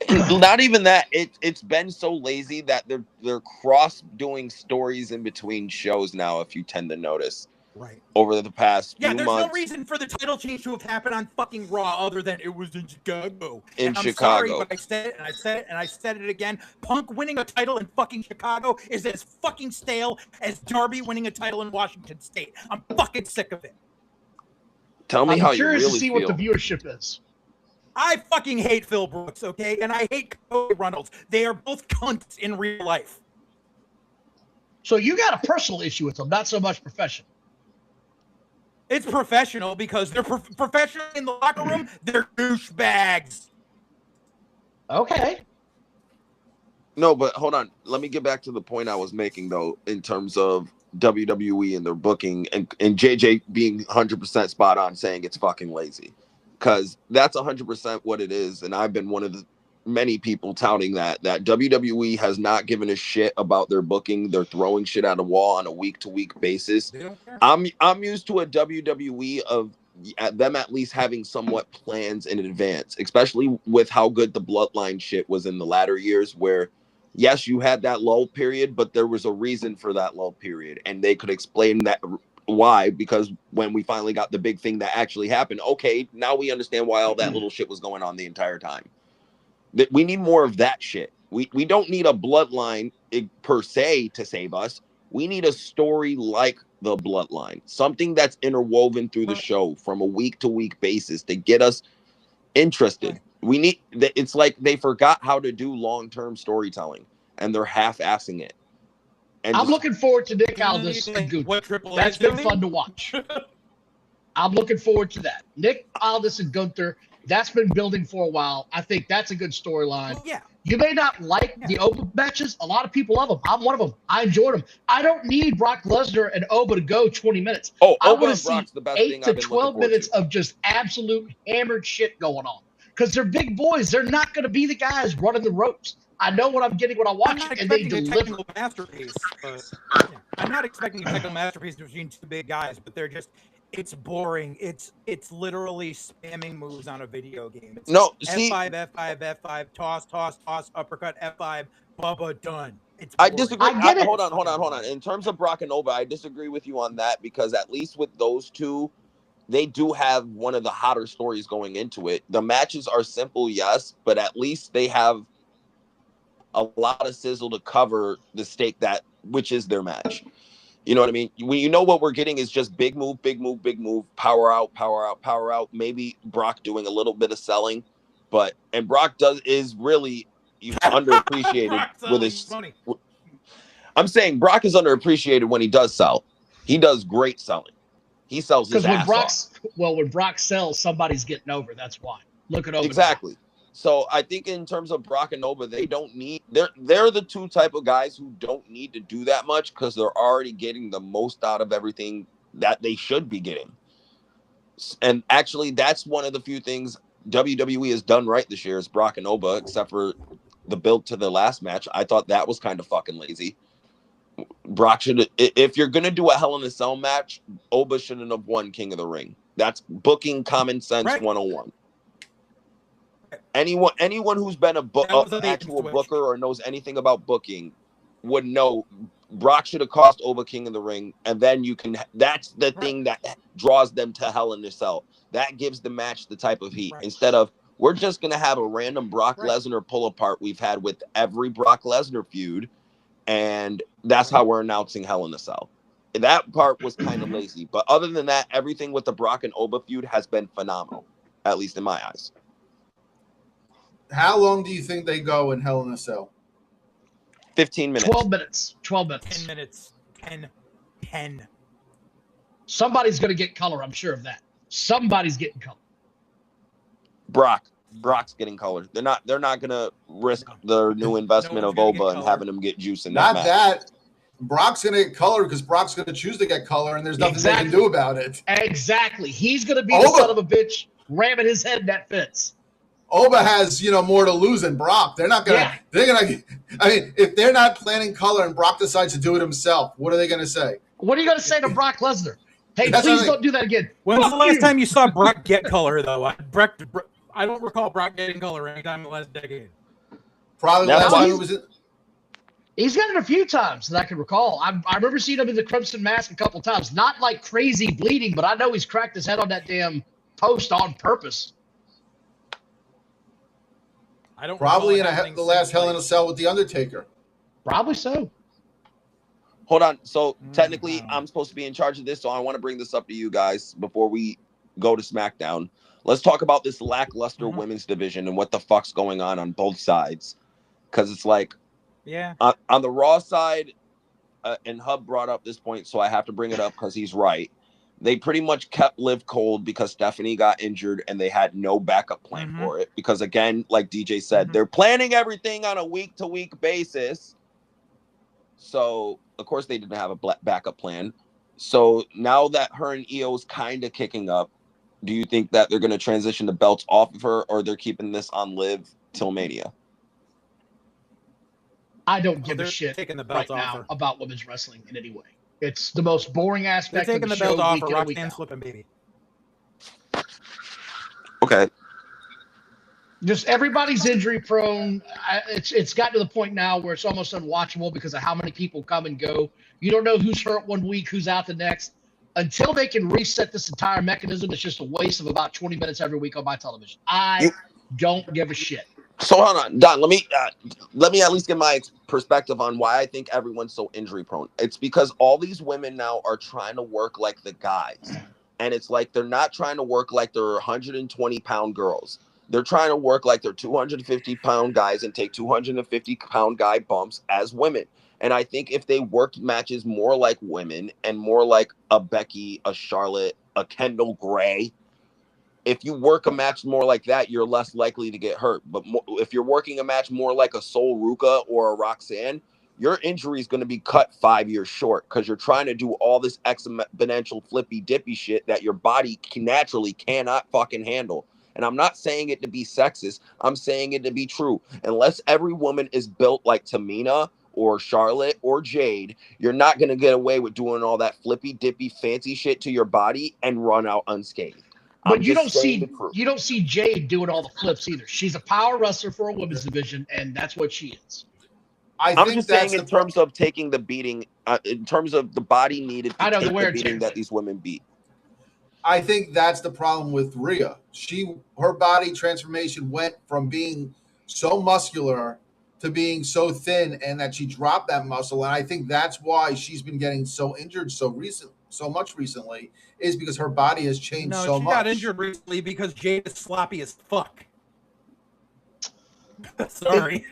Not even that. It's been so lazy that they're cross doing stories in between shows now. If you tend to notice, right, over the past few there's months, no reason for the title change to have happened on fucking Raw other than it was in Chicago. I'm Chicago. Sorry, but I said it and I said it and I said it again. Punk winning a title in fucking Chicago is as fucking stale as Darby winning a title in Washington State. I'm fucking sick of it. Tell me how you really feel. I'm curious to see what the viewership is. I fucking hate Phil Brooks, okay? And I hate Cody Reynolds. They are both cunts in real life. So you got a personal issue with them, not so much professional. It's professional because they're professional in the locker room. They're douchebags. Okay. No, but hold on. Let me get back to the point I was making, though, in terms of WWE and their booking and JJ being 100% spot on saying it's fucking lazy. Because that's 100% what it is. And I've been one of the many people touting that WWE has not given a shit about their booking. They're throwing shit at a wall on a week-to-week basis. I'm used to a WWE of them at least having somewhat plans in advance, especially with how good the Bloodline shit was in the latter years where, yes, you had that lull period, but there was a reason for that lull period. And they could explain that why, because when we finally got the big thing that actually happened, okay, now we understand why all that little shit was going on the entire time. That we need more of that shit. We don't need a Bloodline per se to save us. We need a story like the Bloodline, something that's interwoven through the show from a week to week basis to get us interested. We need. It's like they forgot how to do long-term storytelling and they're half-assing it. And I'm looking forward to Nick Aldis and Gunther. That's been fun to watch. I'm looking forward to that. Nick Aldis and Gunther, that's been building for a while. I think that's a good storyline. Well, yeah. You may not like the Oba matches. A lot of people love them. I'm one of them. I enjoyed them. I don't need Brock Lesnar and Oba to go 20 minutes. Oh, I Oba want to and see Brock's the best 8 to 12 minutes of just absolute hammered shit going on. Because they're big boys. They're not going to be the guys running the ropes. I know what I'm getting when I watch it, and they deliver. Masterpiece, I'm not expecting a technical masterpiece between two big guys, but they're just, it's boring. It's literally spamming moves on a video game. It's F5, F5, F5, toss, uppercut, F5, Bubba, done. It's boring. I disagree. I get it. Hold on. In terms of Brock and Oba, I disagree with you on that because at least with those two, they do have one of the hotter stories going into it. The matches are simple, yes, but at least they have a lot of sizzle to cover the stake which is their match. You know what I mean? When you know what we're getting is just big move, power out. Maybe Brock doing a little bit of selling, and Brock is really underappreciated with his. I'm saying Brock is underappreciated when he does sell. He does great selling. He sells his ass off. When Brock sells, somebody's getting over. That's why. Look at Oba. Exactly. So I think in terms of Brock and Oba, they don't need. They're the two type of guys who don't need to do that much because they're already getting the most out of everything that they should be getting. And actually, that's one of the few things WWE has done right this year is Brock and Oba, except for the build to the last match. I thought that was kind of fucking lazy. Brock should, if you're gonna do a Hell in a Cell match, Oba shouldn't have won King of the Ring. That's booking common sense 101. Anyone who's been an actual booker or knows anything about booking would know Brock should have cost Oba King of the Ring, and then that's the thing that draws them to Hell in a Cell. That gives the match the type of heat. Instead of we're just gonna have a random Brock Lesnar pull apart we've had with every Brock Lesnar feud, and that's how we're announcing Hell in a Cell. That part was kind of lazy, but other than that, everything with the Brock and Oba feud has been phenomenal, at least in my eyes. How long do you think they go in Hell in a Cell? 15 minutes. 12 minutes. 12 minutes. 10 minutes. 10. Somebody's going to get color. I'm sure of that. Somebody's getting color. Brock's getting color. They're not gonna risk their new investment No of one's gonna Oba get and color. having him get juice in Not match. that. Brock's going to get color because Brock's going to choose to get color, and there's nothing they can do about it. Exactly. He's going to be the Oba- son of a bitch ramming his head in that fence. Oba has, more to lose than Brock. They're not going to. Yeah. They're going to. I mean, if they're not planning color and Brock decides to do it himself, what are they going to say? What are you going to say to Brock Lesnar? Hey, That's please what I- don't do that again. When's the Fuck last you. time you saw Brock get color, though? I don't recall Brock getting color anytime in the last decade. Probably That's last why- time it was. He's gotten it a few times that I can recall. I remember seeing him in the Crimson Mask a couple times. Not like crazy bleeding, but I know he's cracked his head on that damn post on purpose. I don't Probably in recall it happening the last since, Hell in a Cell with the Undertaker. Probably so. Hold on. So technically, wow. I'm supposed to be in charge of this, so I want to bring this up to you guys before we go to SmackDown. Let's talk about this lackluster women's division and what the fuck's going on both sides, because it's like Yeah. on the Raw side, and Hub brought up this point, so I have to bring it up because he's right. They pretty much kept Liv cold because Stephanie got injured and they had no backup plan for it. Because again, like DJ said, they're planning everything on a week-to-week basis. So, of course, they didn't have a backup plan. So now that her and Io's kind of kicking up, do you think that they're going to transition the belts off of her, or they're keeping this on Liv till Mania? I don't give a they're shit taking the right belts off now her. about women's wrestling in any way. It's the most boring They're aspect of taking the the show belt off week for in and week Roxanne out. Flippin' Baby. Okay. Just everybody's injury prone. It's gotten to the point now where it's almost unwatchable because of how many people come and go. You don't know who's hurt one week, who's out the next. Until they can reset this entire mechanism, it's just a waste of about 20 minutes every week on my television. I don't give a shit. So hold on, Don. Let me at least get my perspective on why I think everyone's so injury prone. It's because all these women now are trying to work like the guys, and it's like they're not trying to work like they're 120-pound girls. They're trying to work like they're 250-pound guys and take 250-pound guy bumps as women. And I think if they worked matches more like women and more like a Becky, a Charlotte, a Kendall Gray, if you work a match more like that, you're less likely to get hurt. But if you're working a match more like a Sol Ruka or a Roxanne, your injury is going to be cut 5 years short because you're trying to do all this exponential flippy dippy shit that your body naturally cannot fucking handle. And I'm not saying it to be sexist. I'm saying it to be true. Unless every woman is built like Tamina or Charlotte or Jade, you're not going to get away with doing all that flippy dippy fancy shit to your body and run out unscathed. But you don't see Jade doing all the flips either. She's a power wrestler for a women's division, and that's what she is. I'm just saying in terms of taking the beating, in terms of the body needed to take the beating that these women beat. I think that's the problem with Rhea. Her body transformation went from being so muscular to being so thin, and that she dropped that muscle. And I think that's why she's been getting so injured so much recently, is because her body has changed so much. No, she got injured recently because Jade is sloppy as fuck. Sorry.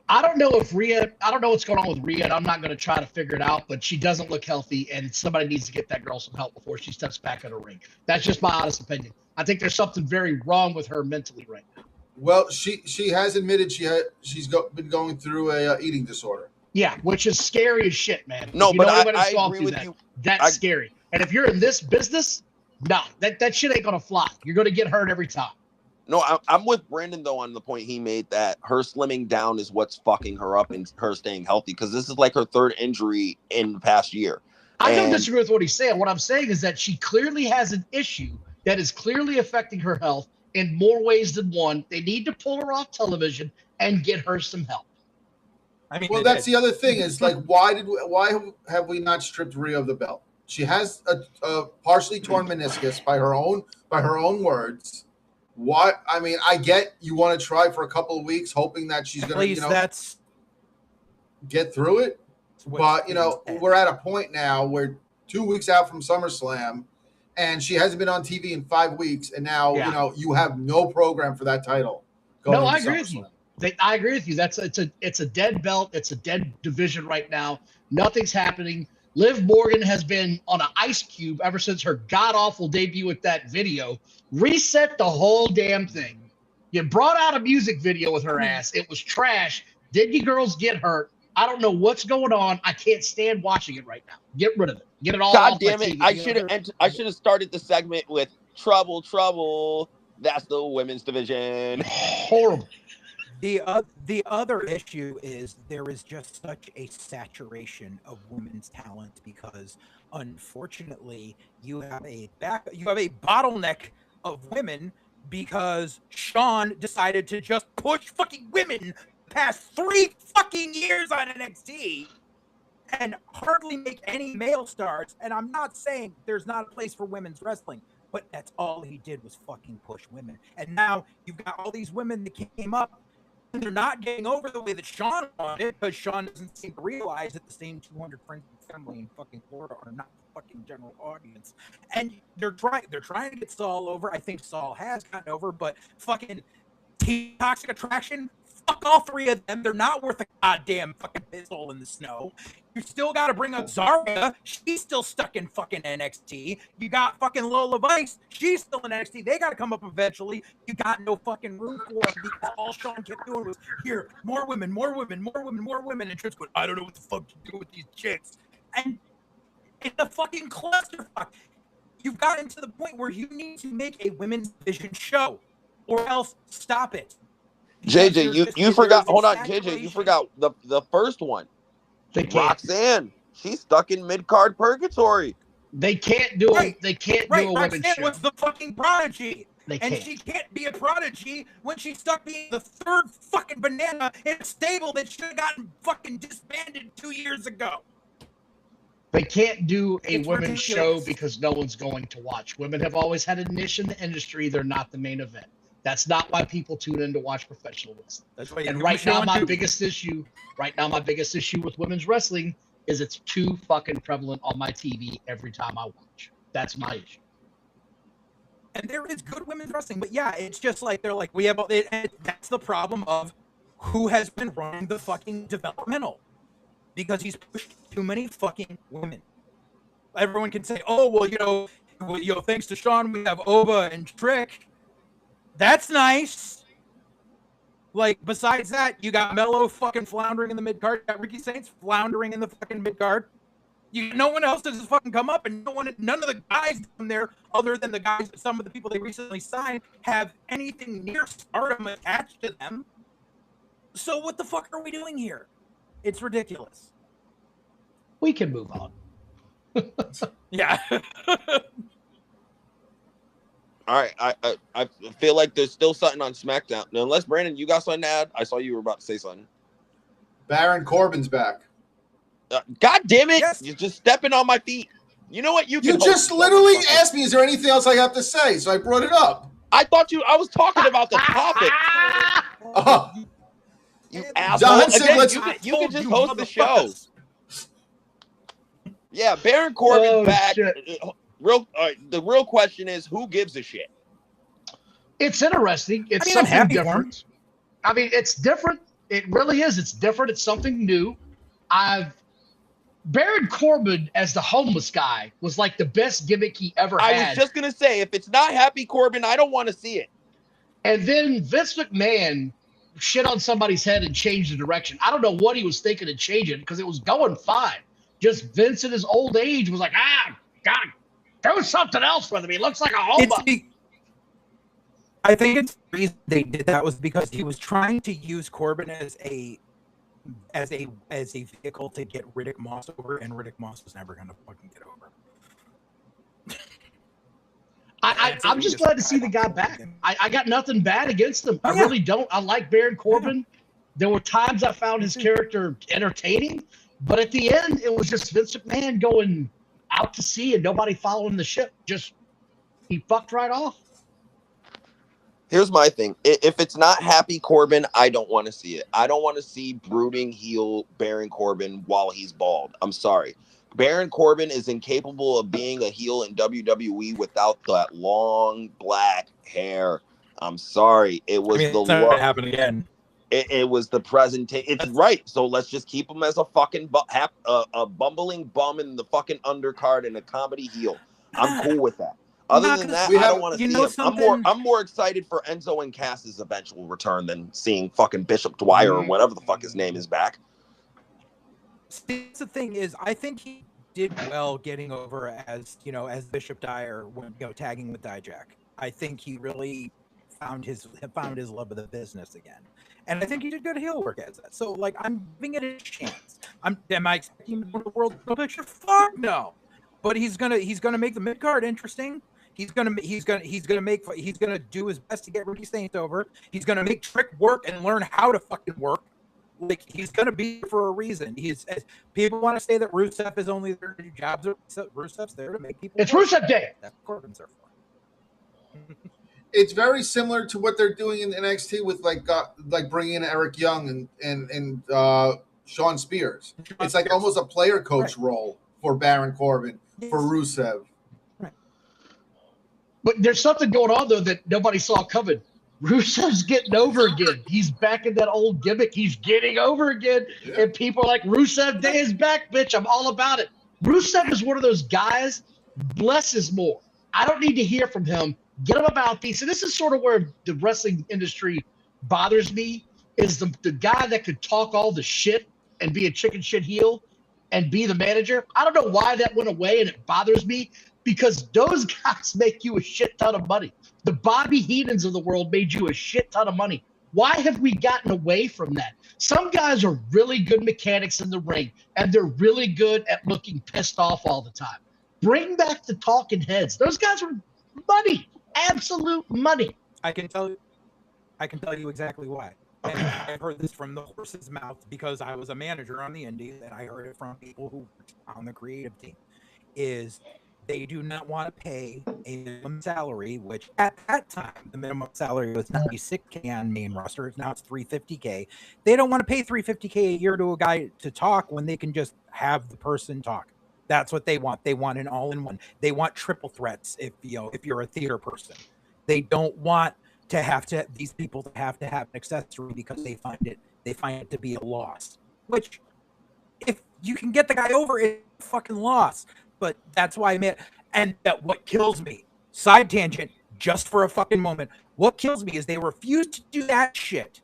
I don't know what's going on with Rhea, and I'm not going to try to figure it out, but she doesn't look healthy, and somebody needs to get that girl some help before she steps back in the ring. That's just my honest opinion. I think there's something very wrong with her mentally right now. Well, she has admitted she's been going through a eating disorder. Yeah, which is scary as shit, man. No, but I agree with you. That's scary. And if you're in this business, that shit ain't going to fly. You're going to get hurt every time. No, I'm with Brandon, though, on the point he made that her slimming down is what's fucking her up and her staying healthy, because this is like her third injury in the past year. I don't disagree with what he's saying. What I'm saying is that she clearly has an issue that is clearly affecting her health in more ways than one. They need to pull her off television and get her some help. I mean, well, that's the other thing is like, why have we not stripped Rhea of the belt? She has a partially torn meniscus by her own words. What I mean, I get you want to try for a couple of weeks, hoping that she's going to, get through it. But we're at a point now where 2 weeks out from SummerSlam, and she hasn't been on TV in 5 weeks, and now you have no program for that title. No, I agree with you. I agree with you. It's a dead belt. It's a dead division right now. Nothing's happening. Liv Morgan has been on an ice cube ever since her god awful debut with that video. Reset the whole damn thing. You brought out a music video with her ass. It was trash. Did you girls get hurt? I don't know what's going on. I can't stand watching it right now. Get rid of it. Get it all God off damn my it! TV. I should have started the segment with trouble. That's the women's division. Horrible. The other issue is there is just such a saturation of women's talent because unfortunately you have a bottleneck of women because Sean decided to just push fucking women the past 3 fucking years on NXT and hardly make any male stars. And I'm not saying there's not a place for women's wrestling, but that's all he did was fucking push women. And now you've got all these women that came up and they're not getting over the way that Sean wanted because Sean doesn't seem to realize that the same 200 friends and family in fucking Florida are not the fucking general audience. And they're trying to get Saul over. I think Saul has gotten over, but fucking Toxic Attraction, fuck all 3 of them. They're not worth a goddamn fucking pistol in the snow. You still got to bring up Zarya. She's still stuck in fucking NXT. You got fucking Lola Vice. She's still in NXT. They got to come up eventually. You got no fucking room for them because all Sean kept doing was, here, more women. And Trish going, I don't know what the fuck to do with these chicks. And it's a fucking clusterfuck. You've gotten to the point where you need to make a women's division show or else stop it. JJ, you forgot. Hold on, JJ, you forgot the first one. Roxanne, she's stuck in mid-card purgatory. They can't do it. They can't do a women's Roxanne show. was the fucking prodigy. And she can't be a prodigy when she's stuck being the 3rd fucking banana in a stable that should have gotten fucking disbanded 2 years ago. They can't do a women's show ridiculous. because no one's going to watch. Women have always had a niche in the industry. They're not the main event. That's not why people tune in to watch professional wrestling. That's why. And right now, my biggest issue with women's wrestling is it's too fucking prevalent on my TV every time I watch. That's my issue. And there is good women's wrestling, but yeah, it's just like they're like we have. And that's the problem of who has been running the fucking developmental because he's pushed too many fucking women. Everyone can say, "Oh, well, you know, thanks to Sean, we have Oba and Trick." That's nice. Like, besides that, you got Mello fucking floundering in the mid-card. You got Ricky Saints floundering in the fucking mid-card. No one else does fucking come up, and none of the guys down there, other than the guys, some of the people they recently signed, have anything near stardom attached to them. So what the fuck are we doing here? It's ridiculous. We can move on. Yeah. All right, I feel like there's still something on SmackDown. Now, unless Brandon, you got something to add? I saw you were about to say something. Baron Corbin's back. God damn it! Yes. You're just stepping on my feet. You know what? You just literally asked me, is there anything else I have to say? So I brought it up. I was talking about the topic. You asshole. John said, Again, you can just host the show. Yeah, Baron Corbin back. Shit. The real question is, who gives a shit? It's interesting. It's I'm something happy for him. different. I mean, it's different. It really is. It's different. It's something new. Baron Corbin as the homeless guy was like the best gimmick he ever had. I was just going to say, if it's not Happy Corbin, I don't want to see it. And then Vince McMahon shit on somebody's head and changed the direction. I don't know what he was thinking of changing because it was going fine. Just Vince in his old age was like, God, do something else with him. He looks like a hobo. I think it's the reason they did that was because he was trying to use Corbin as a vehicle to get Riddick Moss over, and Riddick Moss was never gonna fucking get over. I'm just glad to see the guy back. I got nothing bad against him. I really don't. I like Baron Corbin. There were times I found his character entertaining, but at the end, it was just Vince McMahon going out to sea and nobody following the ship. Just he fucked right off. Here's my thing. If it's not Happy Corbin, I don't want to see it. I don't want to see brooding heel Baron Corbin while he's bald. I'm sorry. Baron Corbin is incapable of being a heel in WWE without that long black hair. I'm sorry. It was it's not gonna happen again. It was the presentation. It's right. So let's just keep him as a fucking a bumbling bum in the fucking undercard and a comedy heel. I'm cool with that. Other than that, I don't want to see him. I'm more excited for Enzo and Cass's eventual return than seeing fucking Bishop Dwyer or whatever the fuck his name is back. See, the thing is, I think he did well getting over as Bishop Dyer when tagging with Dijak. I think he really found his love of the business again, and I think he did good heel work as that. So like, I'm giving it a chance. Am I expecting him to win the world picture? Fuck no. But he's gonna make the mid card interesting. He's gonna do his best to get Ricky Saints over. He's gonna make Trick work and learn how to fucking work. Like, he's gonna be here for a reason. People want to say that Rusev is only there to do jobs. Rusev's there to make people. It's Rusev Day. That's what Corbin's there for. It's very similar to what they're doing in NXT with like bringing in Eric Young and Sean Spears. It's like almost a player coach role for Baron Corbin, for Rusev. But there's something going on, though, that nobody saw coming. Rusev's getting over again. He's back in that old gimmick. He's getting over again. Yeah. And people are like, Rusev Day is back, bitch. I'm all about it. Rusev is one of those guys, less is more. I don't need to hear from him. Get him about these. And this is sort of where the wrestling industry bothers me, is the guy that could talk all the shit and be a chicken shit heel and be the manager. I don't know why that went away, and it bothers me, because those guys make you a shit ton of money. The Bobby Heenans of the world made you a shit ton of money. Why have we gotten away from that? Some guys are really good mechanics in the ring, and they're really good at looking pissed off all the time. Bring back the talking heads. Those guys are money, absolute money. I can tell you exactly why. And I've heard this from the horse's mouth because I was a manager on the Indies, and I heard it from people who were on the creative team. Is they do not want to pay a minimum salary, which at that time, the minimum salary was $96K on main roster. Now it's $350K. They don't want to pay $350K a year to a guy to talk when they can just have the person talk. That's what they want. They want an all-in-one. They want triple threats if you're a theater person. They don't want these people to have an accessory because they find it to be a loss. Which, if you can get the guy over, it's a fucking loss. But that's why what kills me, side tangent, just for a fucking moment, what kills me is they refuse to do that shit.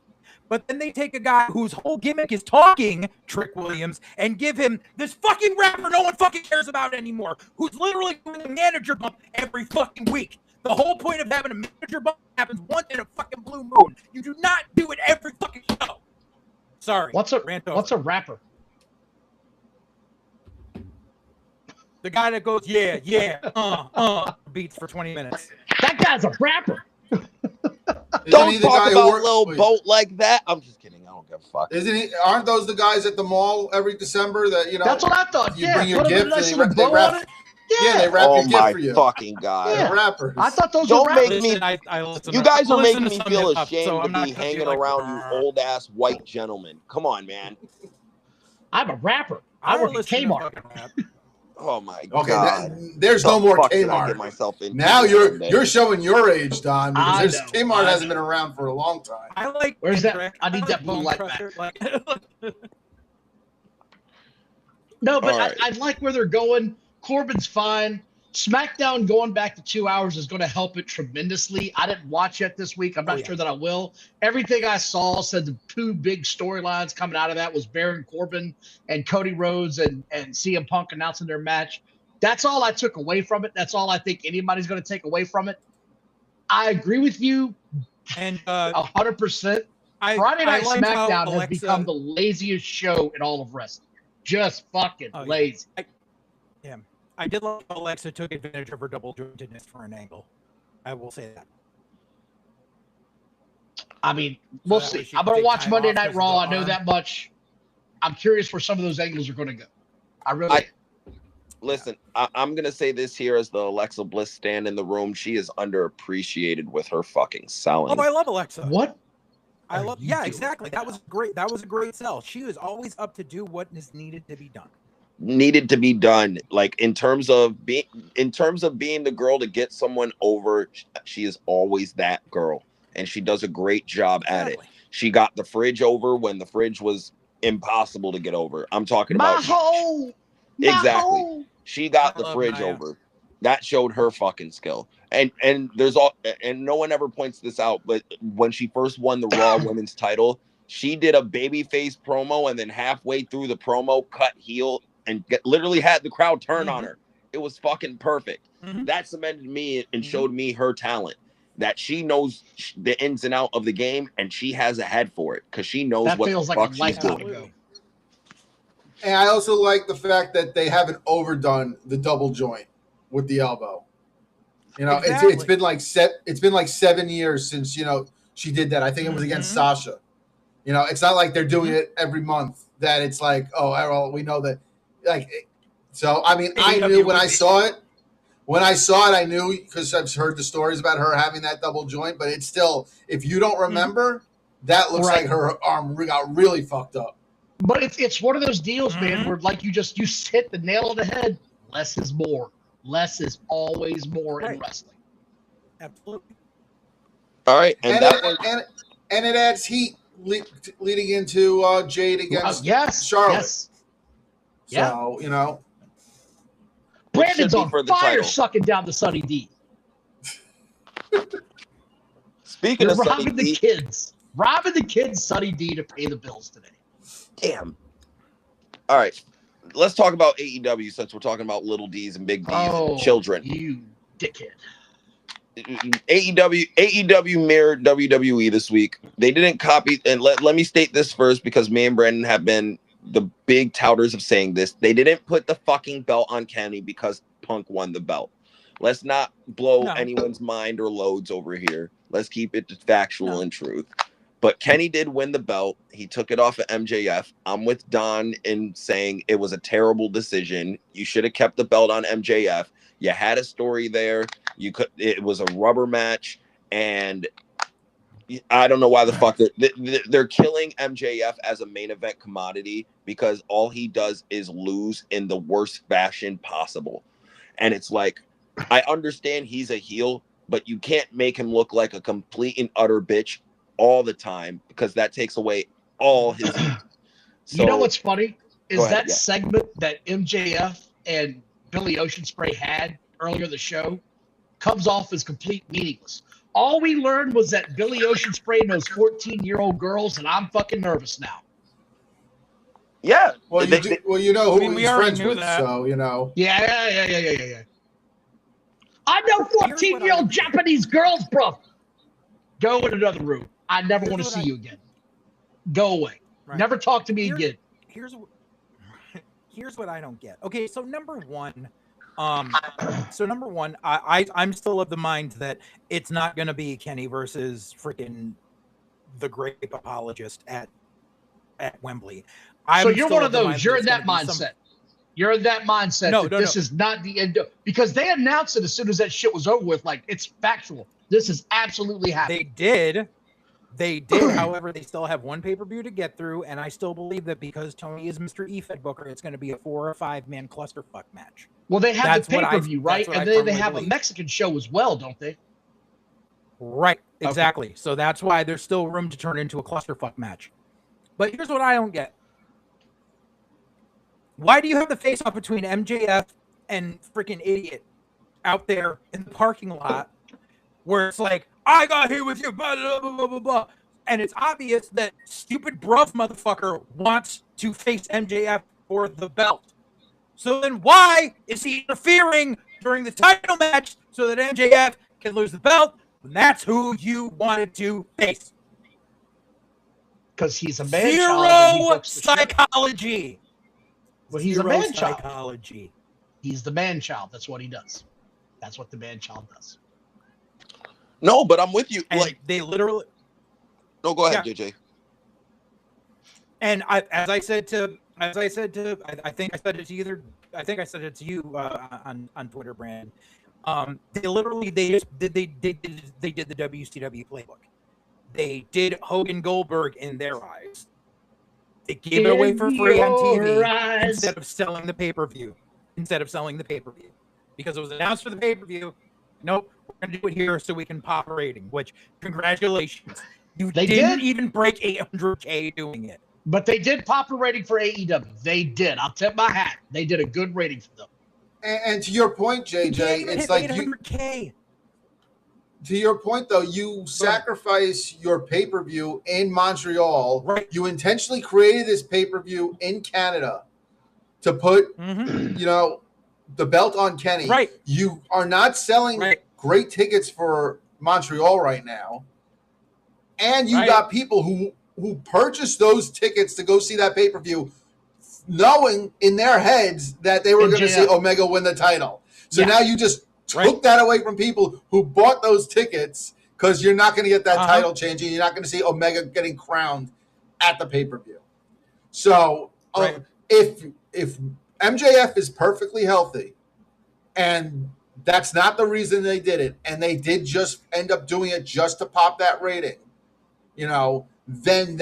But then they take a guy whose whole gimmick is talking, Trick Williams, and give him this fucking rapper no one fucking cares about anymore, who's literally doing a manager bump every fucking week. The whole point of having a manager bump happens once in a fucking blue moon. You do not do it every fucking show. Sorry. What's a rapper? The guy that goes, beats for 20 minutes. That guy's a rapper. Don't talk about a little boat like that. I'm just kidding. I don't give a fuck. Isn't he? Aren't those the guys at the mall every December that That's what I thought. You bring your gift and they wrap. Yeah, they wrap your gift for you. Oh my fucking god! Yeah. Rappers. I thought those were rappers. You guys are making me feel ashamed to be hanging around you old ass white gentlemen. Come on, man. I'm a rapper. I work at Kmart. Oh my god! There's no more Kmart. Myself in now you're showing your age, Don. Because Kmart hasn't been around for a long time. I like. Where's that? I need that blue light back. No, but I like where they're going. Corbin's fine. SmackDown going back to 2 hours is going to help it tremendously. I didn't watch it this week. I'm not sure that I will. Everything I saw said the two big storylines coming out of that was Baron Corbin and Cody Rhodes and CM Punk announcing their match. That's all I took away from it. That's all I think anybody's going to take away from it. I agree with you and 100%. Friday Night SmackDown has become the laziest show in all of wrestling. Just fucking lazy. I did like Alexa took advantage of her double jointedness for an angle. I will say that. I mean, we'll see. I'm going to watch Monday Night Raw. I know that much. I'm curious where some of those angles are going to go. Listen, I'm going to say this here as the Alexa Bliss stand in the room. She is underappreciated with her fucking selling. Oh, I love Alexa. What? Exactly. That was great. That was a great sell. She is always up to do what is needed to be done. Like in terms of being the girl to get someone over, she is always that girl, and she does a great job at it. She got the fridge over when the fridge was impossible to get over. I'm talking about exactly. She got the fridge over. That showed her fucking skill. And there's all, and no one ever points this out, but when she first won the Raw Women's title, she did a babyface promo, and then halfway through the promo, cut heel and literally had the crowd turn on her. It was fucking perfect. That cemented me and showed me her talent. That she knows the ins and out of the game, and she has a head for it because she knows what the fuck she's doing. And I also like the fact that they haven't overdone the double joint with the elbow. You know, it's been like 7 years since, you know, she did that. I think it was against Sasha. You know, it's not like they're doing it every month. That it's like, oh, Errol, we know that. Like, so I mean, I knew when I saw it. When I saw it, I knew because I've heard the stories about her having that double joint. But it's still, if you don't remember, that looks like her arm got really fucked up. But it's one of those deals, man, where like you hit the nail on the head. Less is more. Less is always more in wrestling. Absolutely. All right, and it adds heat leading into Jade against Charlotte. Yes. So you know, Brandon's on fire, sucking down the Sunny D. Speaking of robbing the kids, Sunny D to pay the bills today. Damn. All right. Let's talk about AEW since we're talking about little D's and big D's and children. You dickhead. AEW mirrored WWE this week. They didn't copy, and let me state this first because me and Brandon have been the big touters of saying this. They didn't put the fucking belt on Kenny because Punk won the belt. Let's not blow anyone's mind or loads over here. Let's keep it factual and truth. But Kenny did win the belt. He took it off of MJF. I'm with Don in saying it was a terrible decision. You should have kept the belt on MJF. You had a story there. It was a rubber match, and I don't know why the fuck they're killing MJF as a main event commodity because all he does is lose in the worst fashion possible. And it's like, I understand he's a heel, but you can't make him look like a complete and utter bitch all the time because that takes away all his heat. So, you know what's funny is segment that MJF and Billy Ocean Spray had earlier in the show comes off as complete meaningless. All we learned was that Billy Ocean Spray knows 14-year-old girls, and I'm fucking nervous now. Yeah. Well, you know who he's friends with, so you know. Yeah. I know 14-year-old Japanese girls, bro. Go in another room. I never want to see you again. Go away. Right. Never talk to me again. Here's what I don't get. Okay, so number one, I'm still of the mind that it's not going to be Kenny versus freaking the Grape Apologist at Wembley. So you're one of those. You're in that mindset. You're in that mindset. This is not the end. Because they announced it as soon as that shit was over with. Like, it's factual. This is absolutely happening. They did. However, they still have one pay-per-view to get through, and I still believe that because Tony is Mr. E-Fed Booker, it's going to be a 4 or 5 man clusterfuck match. Well, they have the pay-per-view, right? And then they have a Mexican show as well, don't they? Right, exactly. Okay. So that's why there's still room to turn into a clusterfuck match. But here's what I don't get. Why do you have the face-off between MJF and freaking idiot out there in the parking lot where it's like, I got here with you, blah, blah, blah, blah, blah. And it's obvious that stupid bruv motherfucker wants to face MJF for the belt. So then why is he interfering during the title match so that MJF can lose the belt when that's who you wanted to face? Because he's a man-child. Zero psychology. Well, he's a man-child. Psychology. He's the man-child. That's what he does. That's what the man-child does. No, but I'm with you. And like they literally. No, go ahead, JJ. And I think I said it to you on Twitter, Brand. They literally did the WCW playbook. They did Hogan Goldberg in their eyes. They gave it away for free on TV instead of selling the pay-per-view. Because it was announced for the pay-per-view. Nope, we're going to do it here so we can pop a rating, which, congratulations. You They didn't did. even break 800K doing it. But they did pop a rating for AEW. They did. I'll tip my hat. They did a good rating for them. And to your point, You can't JJ, even it's hit like you. 800K. To your point, though, you sacrifice your pay-per-view in Montreal. Right. You intentionally created this pay-per-view in Canada to put, Mhm. you know, the belt on Kenny. Right. You are not selling Right. great tickets for Montreal right now. And you Right. got people who purchased those tickets to go see that pay-per-view knowing in their heads that they were going to see Omega win the title. So now you just took that away from people who bought those tickets because you're not going to get that title changing. You're not going to see Omega getting crowned at the pay-per-view. So if MJF is perfectly healthy and that's not the reason they did it, and they did just end up doing it just to pop that rating, you know, then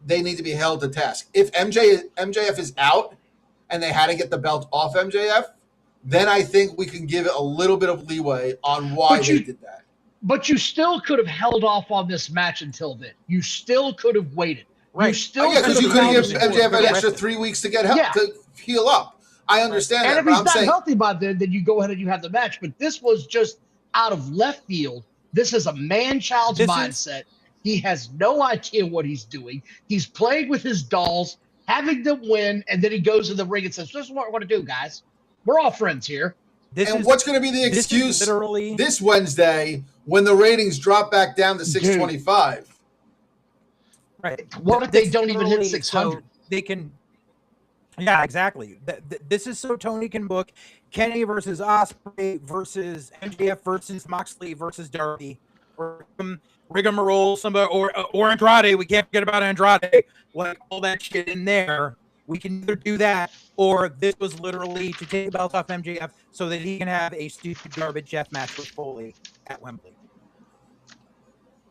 they need to be held to task. If MJF is out and they had to get the belt off MJF, then I think we can give it a little bit of leeway on why they did that. But you still could have held off on this match until then. You still could have waited. Right. You still because you could have given MJF an extra 3 weeks to get help to heal up. I understand that. And if he's not healthy by then you go ahead and you have the match. But this was just out of left field. This is a man-child's mindset. He has no idea what he's doing. He's playing with his dolls, having them win, and then he goes in the ring and says, "This is what we're going to do, guys. We're all friends here." What's going to be the excuse this Wednesday when the ratings drop back down to 625? Right. What if they don't even hit 600? So they can. Yeah, exactly. This is so Tony can book Kenny versus Ospreay versus MJF versus Moxley versus Darby, or rigmarole, somebody or Andrade. We can't forget about Andrade. Like all that shit in there. We can either do that, or this was literally to take the belt off MJF so that he can have a stupid garbage death match with Foley at Wembley.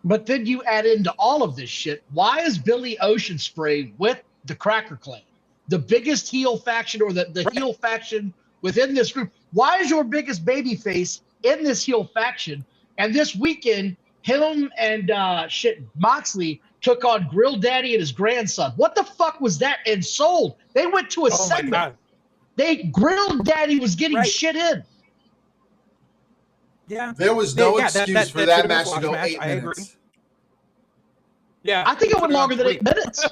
But then you add into all of this shit, why is Billy Ocean Spray with the Cracker Clan, the biggest heel faction or the heel faction within this group? Why is your biggest baby face in this heel faction? And this weekend, him and Moxley took on Grill Daddy and his grandson. What the fuck was that? And sold. They went to a segment. Grill Daddy was getting shit in. Yeah, there was no excuse for that match to go 8 minutes. Agree. Yeah, I think it went longer than 8 minutes.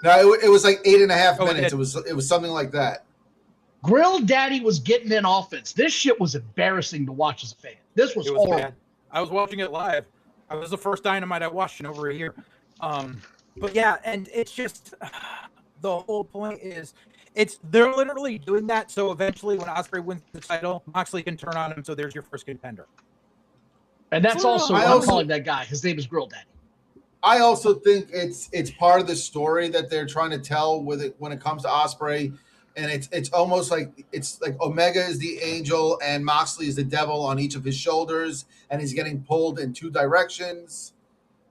No, it was like 8.5 minutes. It was something like that. Grill Daddy was getting in offense. This shit was embarrassing to watch as a fan. This was horrible. Bad. I was watching it live. I was the first Dynamite I watched in over a year. But yeah, and it's just the whole point is they're literally doing that so eventually when Ospreay wins the title, Moxley can turn on him. So there's your first contender. And that's also why I'm calling that guy. His name is Grill Daddy. I also think it's part of the story that they're trying to tell with it when it comes to Ospreay, and it's almost like Omega is the angel and Moxley is the devil on each of his shoulders, and he's getting pulled in 2 directions.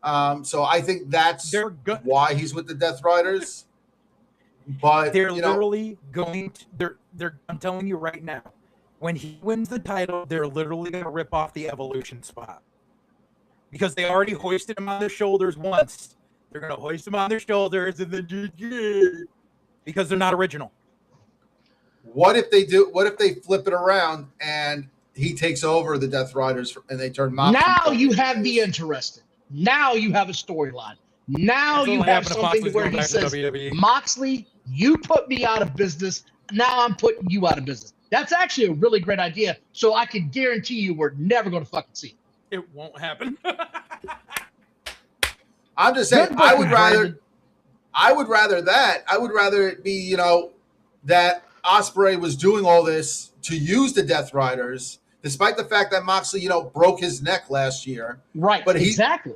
So I think that's why he's with the Death Riders. But they're literally going to, I'm telling you right now, when he wins the title, they're literally going to rip off the Evolution spot. Because they already hoisted him on their shoulders once. They're going to hoist him on their shoulders and then because they're not original. What if they flip it around and he takes over the Death Riders and they turn Moxley? Now you have me interested. Now you have a storyline. Now you have something where he says, Moxley, you put me out of business. Now I'm putting you out of business. That's actually a really great idea. So I can guarantee you we're never going to fucking see it. It won't happen. I'm just saying, I would rather that. I would rather it be, that Ospreay was doing all this to use the Death Riders, despite the fact that Moxley, broke his neck last year. Right. But exactly.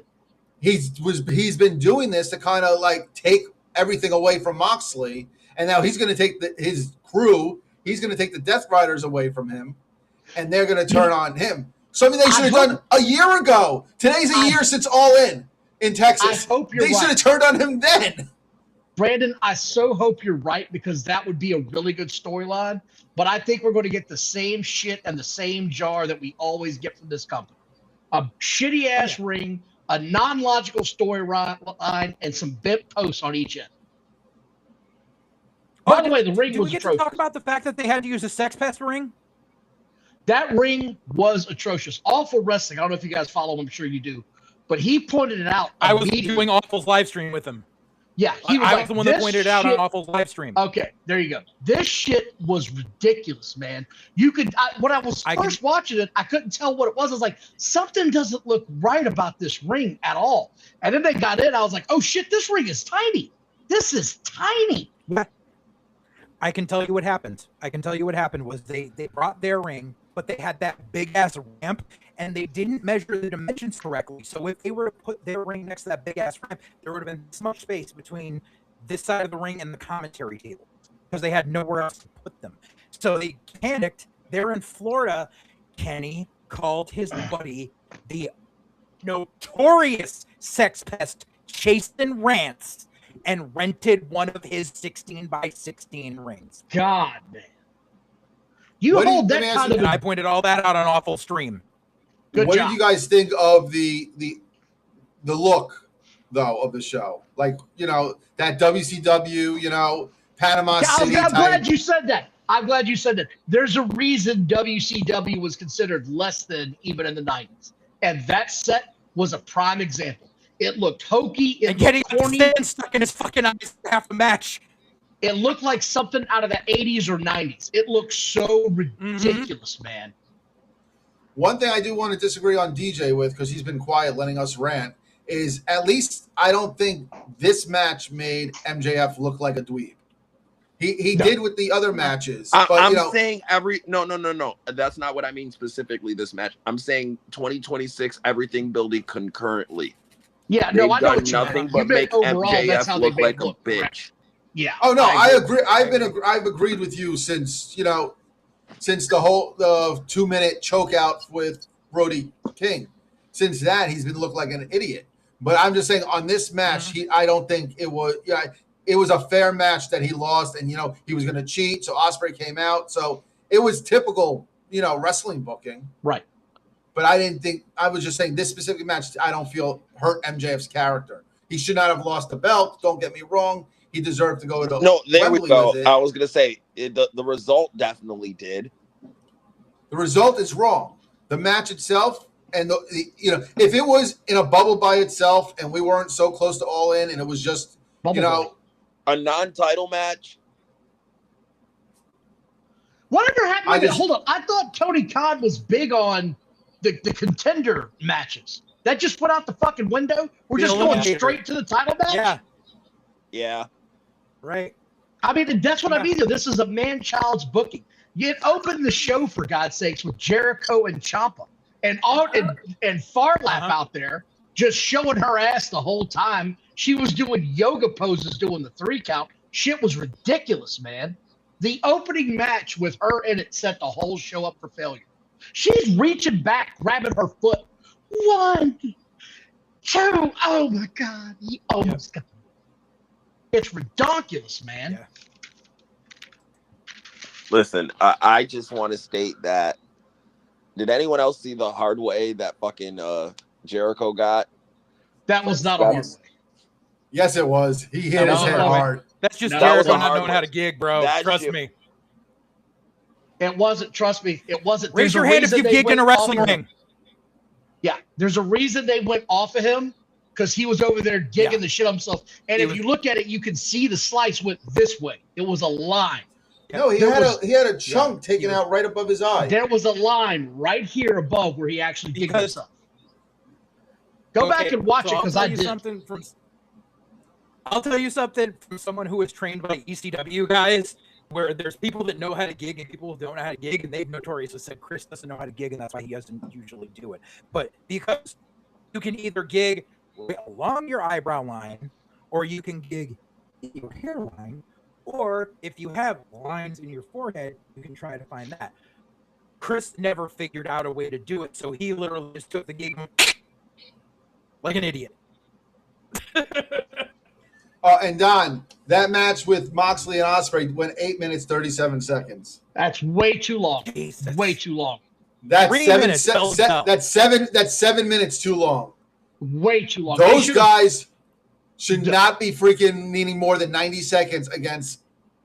He's been doing this to kind of like take everything away from Moxley, and now he's going to take his crew. He's going to take the Death Riders away from him, and they're going to turn on him. Something they should have done a year ago. Today's a year since All In Texas. I hope you're They should have turned on him then. Brandon, I so hope you're right because that would be a really good storyline. But I think we're going to get the same shit and the same jar that we always get from this company. A shitty-ass ring, a non-logical storyline, and some bent posts on each end. By the way, the ring Did was we get atrocious. to talk about the fact that they had to use a sex pest ring? That ring was atrocious. Awful Wrestling. I don't know if you guys follow him. I'm sure you do. But he pointed it out. I was immediately. doing Awful's live stream with him. Yeah, he was I like, was the one that "This pointed it out on shit-" Awful's live stream. Okay, there you go. This shit was ridiculous, man. You could, when I was first watching it, I couldn't tell what it was. I was like, something doesn't look right about this ring at all. And then they got in. I was like, oh shit, this ring is tiny. This is tiny. I can tell you what happened. Was they brought their ring, but they had that big ass ramp, and they didn't measure the dimensions correctly. So if they were to put their ring next to that big ass ramp, there would have been this much space between this side of the ring and the commentary table because they had nowhere else to put them. So they panicked. They're in Florida. Kenny called his buddy, the notorious sex pest Chasten Rance, and rented one of his 16x16 rings. God, man. You hold that kind of. And I pointed all that out on Awful stream. Good what job. did you guys think of the look though of the show? Like, you know, that WCW, you know, Panama City. I'm glad you said that. I'm glad you said that. There's a reason WCW was considered less than even in the 90s. And that set was a prime example. It looked hokey. It and getting corny. Stuck in his fucking eyes half the match. It looked like something out of the 80s or 90s. It looked so ridiculous, man. One thing I do want to disagree on DJ with, because he's been quiet, letting us rant, is at least I don't think this match made MJF look like a dweeb. He did with the other matches. But, I'm saying no. That's not what I mean specifically this match. I'm saying 2026, everything building concurrently. Yeah, They've no, I know done what you nothing mean. but make MJF look like a bitch. Correct. Yeah. Oh no, I agree. I've agreed with you since the 2-minute chokeout with Brody King. Since that, he's been looking like an idiot. But I'm just saying on this match, I don't think it was. Yeah, it was a fair match that he lost, and he was going to cheat. So Ospreay came out. So it was typical, wrestling booking. Right. But I didn't think. I was just saying this specific match, I don't feel hurt MJF's character. He should not have lost the belt. Don't get me wrong. He deserved to go to there Wembley we go. with it. I was going to say the result definitely did. The result is wrong. The match itself, and if it was in a bubble by itself, and we weren't so close to All In, and it was just a non-title match. Whatever happened? Hold on. I thought Tony Khan was big on the contender matches. That just went out the fucking window. We're just going straight to the title match. Yeah. Right. I mean, that's what I mean. This is a man-child's booking. You opened the show, for God's sakes, with Jericho and Ciampa, and Farlap out there just showing her ass the whole time. She was doing yoga poses, doing the 3 count. Shit was ridiculous, man. The opening match with her in it set the whole show up for failure. She's reaching back, grabbing her foot. 1, 2. Oh my God, he almost got. It's ridiculous, man. Yeah. Listen, I just want to state that. Did anyone else see the hard way that fucking Jericho got? That was not a hard way. Yes, it was. He hit his head hard. That's just Jericho not knowing how to gig, bro. Trust me. It wasn't. Trust me. It wasn't. Raise your hand if you've gigged in a wrestling ring. Yeah, there's a reason they went off of him, because he was over there gigging the shit himself. And if you look at it, you can see the slice went this way. It was a line. No, he had a chunk taken out right above his eye. There was a line right here above where he actually gigged himself. Go back and watch it, because I did. I'll tell you something from someone who was trained by ECW guys, where there's people that know how to gig and people who don't know how to gig, and they've notoriously said Chris doesn't know how to gig, and that's why he doesn't usually do it. But because you can either gig along your eyebrow line, or you can gig your hairline, or if you have lines in your forehead, you can try to find that. Chris never figured out a way to do it, so he literally just took the gig like an idiot. And Don, that match with Moxley and Ospreay went 8 minutes 37 seconds. That's way too long. Jesus. Way too long. That's 3 7 minutes. that's 7 minutes too long. Way too long. Those guys should not be freaking needing more than 90 seconds against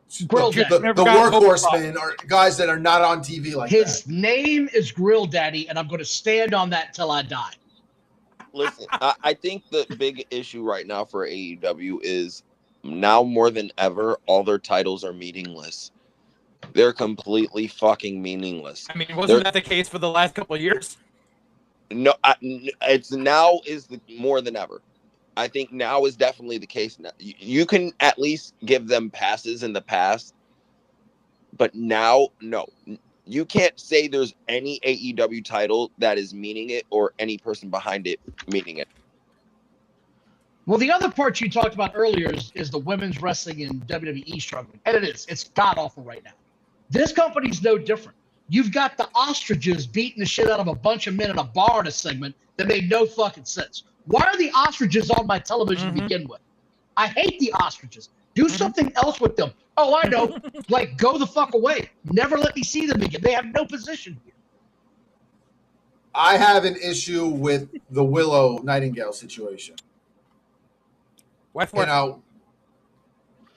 the workhorsemen or guys that are not on TV like that. His name is Grill Daddy, and I'm going to stand on that till I die. Listen, I think the big issue right now for AEW is now more than ever, all their titles are meaningless. They're completely fucking meaningless. I mean, wasn't that the case for the last couple of years? No, it's now is more than ever. I think now is definitely the case. Now you can at least give them passes in the past, but now, no. You can't say there's any AEW title that is meaning it or any person behind it meaning it. Well, the other part you talked about earlier is the women's wrestling in WWE struggling. And it is. It's god-awful right now. This company's no different. You've got the ostriches beating the shit out of a bunch of men in a bar in a segment that made no fucking sense. Why are the ostriches on my television to begin with? I hate the ostriches. Do something else with them. Oh, I know. Like, go the fuck away. Never let me see them again. They have no position here. I have an issue with the Willow Nightingale situation. What for? You know,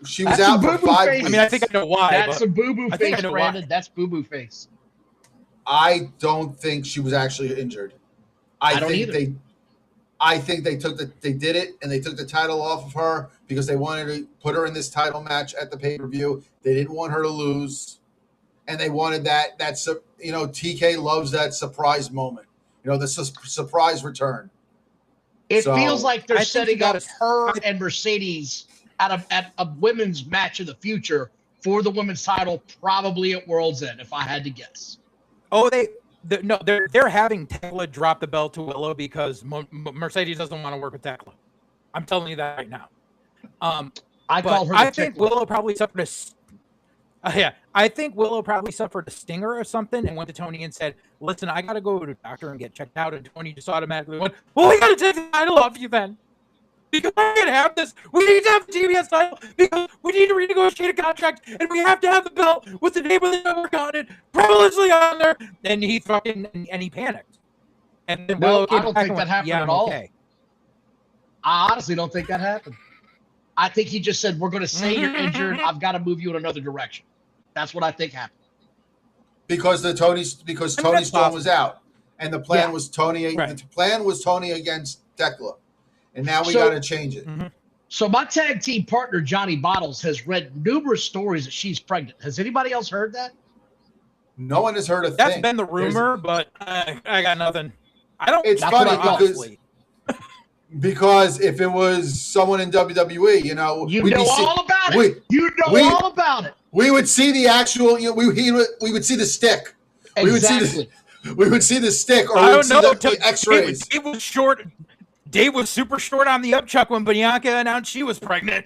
she was out for 5 weeks. I mean, I think I know why. That's a boo-boo face, Brandon. That's boo-boo face. I don't think she was actually injured. I think they did it and they took the title off of her because they wanted to put her in this title match at the pay-per-view. They didn't want her to lose. And they wanted that's TK loves that surprise moment. The surprise return. It feels like they're setting up her and Mercedes at a women's match of the future for the women's title, probably at World's End, if I had to guess. Oh, they're having Tekla drop the belt to Willow because Mercedes doesn't want to work with Tekla. I'm telling you that right now. I think Willow probably suffered I think Willow probably suffered a stinger or something and went to Tony and said, "Listen, I got to go to a doctor and get checked out." And Tony just automatically went, "Well, we got to take the title off you then. Because I can't have this. We need to have the TBS title because we need to renegotiate a contract and we have to have the belt with the name of the network on it, prevalently on there." And he panicked. And then I don't think that happened at all. Okay. I honestly don't think that happened. I think he just said, "We're going to say you're injured. I've got to move you in another direction." That's what I think happened. Because Tony Storm was out, and the plan was Tony. Right. The plan was Tony against Tekla. And now we got to change it. Mm-hmm. So my tag team partner, Johnny Bottles, has read numerous stories that she's pregnant. Has anybody else heard that? No one has heard a thing. That's been the rumor, but I got nothing. It's funny because if it was someone in WWE, all about it. All about it. We would see the actual. We would see the stick. Exactly. We would see the stick, or I we would see the X-rays. It was short. Dave was super short on the upchuck when Bianca announced she was pregnant.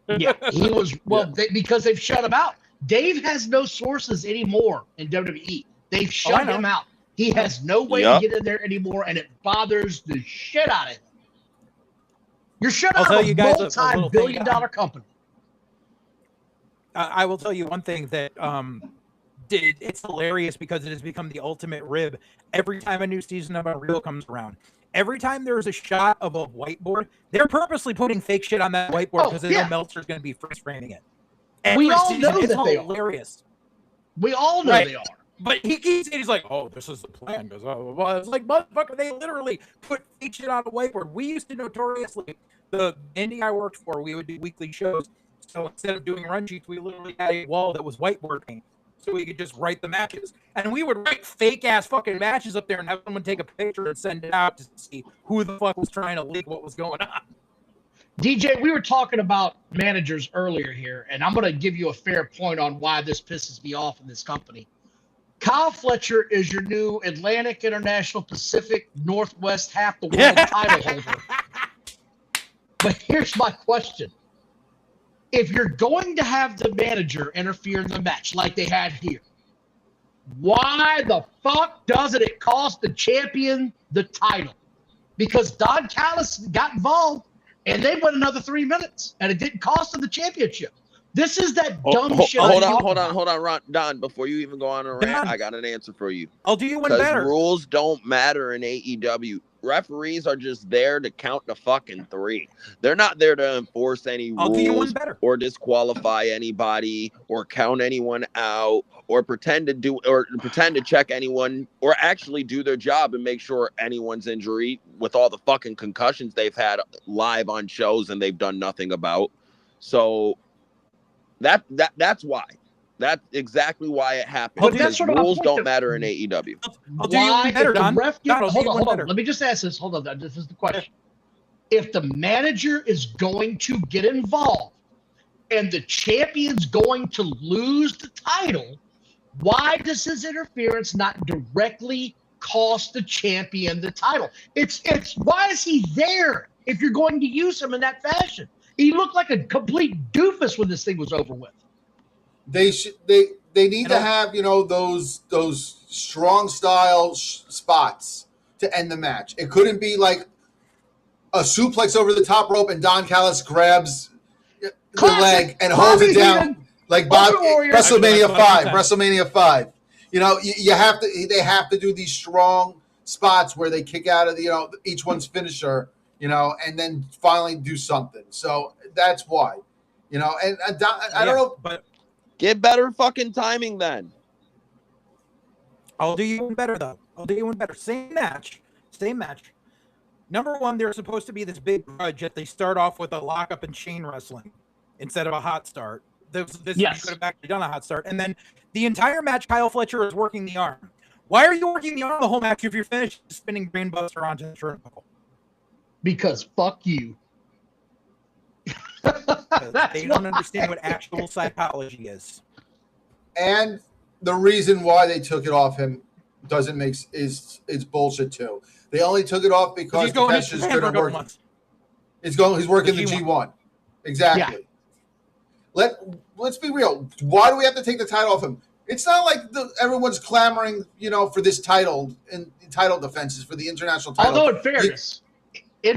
Yeah, he was. Well, because they've shut him out. Dave has no sources anymore in WWE. They've shut him out. He has no way to get in there anymore, and it bothers the shit out of him. You're shut out of a multi-billion-dollar company. I will tell you one thing that it's hilarious because it has become the ultimate rib. Every time a new season of Unreal comes around, every time there's a shot of a whiteboard, they're purposely putting fake shit on that whiteboard because they know Meltzer's going to be freeze framing it. We all know that they are. Hilarious. We all know they are. But he keeps saying, he's like, "Oh, this is the plan." Because it's like, motherfucker, they literally put fake shit on the whiteboard. We used to notoriously, the indie I worked for, we would do weekly shows. So instead of doing run sheets, we literally had a wall that was whiteboard paint. So we could just write the matches. And we would write fake ass fucking matches up there and have someone take a picture and send it out to see who the fuck was trying to leak what was going on. DJ, we were talking about managers earlier here, and I'm going to give you a fair point on why this pisses me off in this company. Kyle Fletcher is your new Atlantic, International, Pacific, Northwest, half the world title holder. But here's my question. If you're going to have the manager interfere in the match like they had here, why the fuck doesn't it cost the champion the title? Because Don Callis got involved and they went another 3 minutes and it didn't cost them the championship. This is that dumb shit. Hold on, Ron. Don, before you even go on a rant, I got an answer for you. I'll do you one better. Rules don't matter in AEW. referees are just there to count the fucking 3. They're not there to enforce any I'll do you one rules better. or disqualify anybody or count anyone out or pretend to check anyone or actually do their job and make sure anyone's injury with all the fucking concussions they've had live on shows and they've done nothing about. So that's why. That's exactly why it happened. But Because that's what I'm rules don't pointing- matter in AEW. I'll do you one better, if the Don. ref Don, I'll do you hold one on. better. Let me just ask this. Hold on. This is the question. If the manager is going to get involved and the champion's going to lose the title, why does his interference not directly cost the champion the title? It's why is he there if you're going to use him in that fashion? He looked like a complete doofus when this thing was over with. They need to have, you know, those strong style spots to end the match. It couldn't be like a suplex over the top rope and Don Callis grabs the leg and holds it down like Bob WrestleMania 5. WrestleMania 5. You know, you have to. They have to do these strong spots where they kick out of the, you know, each one's finisher, you know, and then finally do something. So that's why, you know. And I don't know, but Get better fucking timing then. I'll do you one better though. I'll do you one better. Same match. Number one, there's supposed to be this big grudge that they start off with a lockup and chain wrestling instead of a hot start. This Yes. You could have actually done a hot start. And then the entire match, Kyle Fletcher is working the arm. Why are you working the arm the whole match if you're finished spinning Brainbuster onto the turnbuckle? Because fuck you. They don't understand what actual psychology is. and the reason why they took it off him doesn't make is bullshit too. They only took it off because He's going Takeshi's going to work. months. He's working the G1. G1. Exactly. Let's be real. Why do we have to take the title off him? It's not like everyone's clamoring, you know, for this title and title defenses for the international title. Although in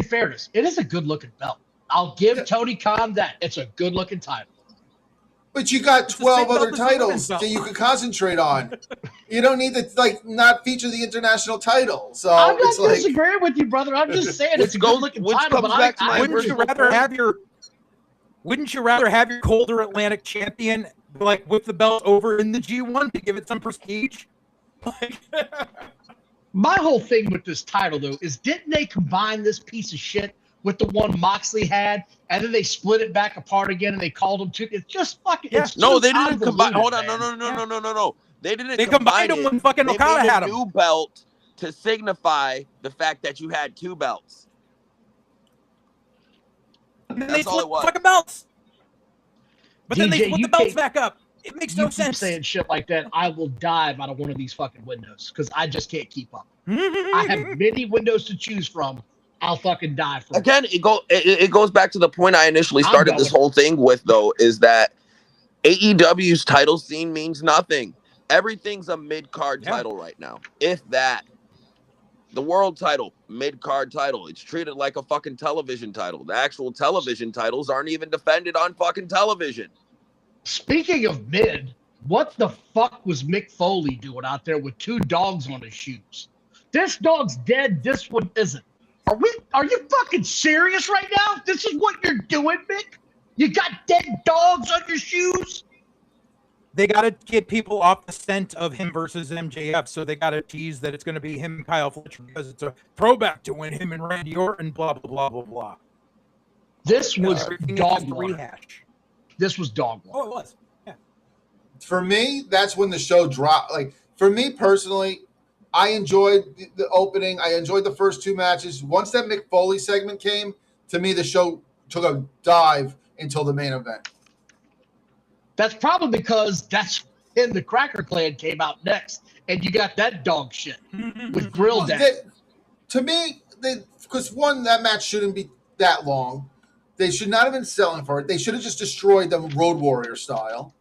fairness, it is a good looking belt. I'll give Tony Khan that. It's a good looking title. But you got It's the 12 same belt other as the women's titles belt. that you could concentrate on. You don't need to not feature the international title. So I'm it's not like disagreeing with you, brother. I'm just saying it's a good looking which title. comes But back to my I Wouldn't you rather have your Calder Atlantic champion like whip the belt over in the G1 to give it some prestige? Like, my whole thing with this title though is didn't they combine this piece of shit with the one Moxley had, and then they split it back apart again, and they called them two? It's just fucking. Yeah. It's No, too they didn't combine. convoluted, Hold on, man. no. They didn't. They combine combined them it. when fucking They Okada made had a them. new belt to signify the fact that you had two belts. And then That's they all split it was. the fucking belts. But then they DJ, split you the belts can't- back up. It makes You no keep sense. saying shit like that, I will dive out of one of these fucking windows because I just can't keep up. I have many windows to choose from. I'll fucking die for it. Again, it goes back to the point I initially I'm started this going. whole thing with, though, is that AEW's title scene means nothing. Everything's a mid-card Yeah. title right now, if that. The world title, mid-card title. It's treated like a fucking television title. The actual television titles aren't even defended on fucking television. Speaking of mid, what the fuck was Mick Foley doing out there with two dogs on his shoes? This dog's dead. This one isn't. Are you fucking serious right now? This is what you're doing, Mick? You got dead dogs on your shoes? They got to get people off the scent of him versus MJF, so they got to tease that it's going to be him and Kyle Fletcher because it's a throwback to when him and Randy Orton, blah, blah, blah, blah, blah. This was Everything is dog just a water. rehash. This was dog water. Oh, it was. Yeah. for me, that's when the show dropped. Like for me personally, I enjoyed the opening. I enjoyed the first two matches. Once that Mick Foley segment came, to me, the show took a dive until the main event. That's probably because that's when the Cracker Clan came out next, and you got that dog shit with Grill Well, Day. to me, because one, that match shouldn't be that long. They should not have been selling for it. They should have just destroyed them Road Warrior style.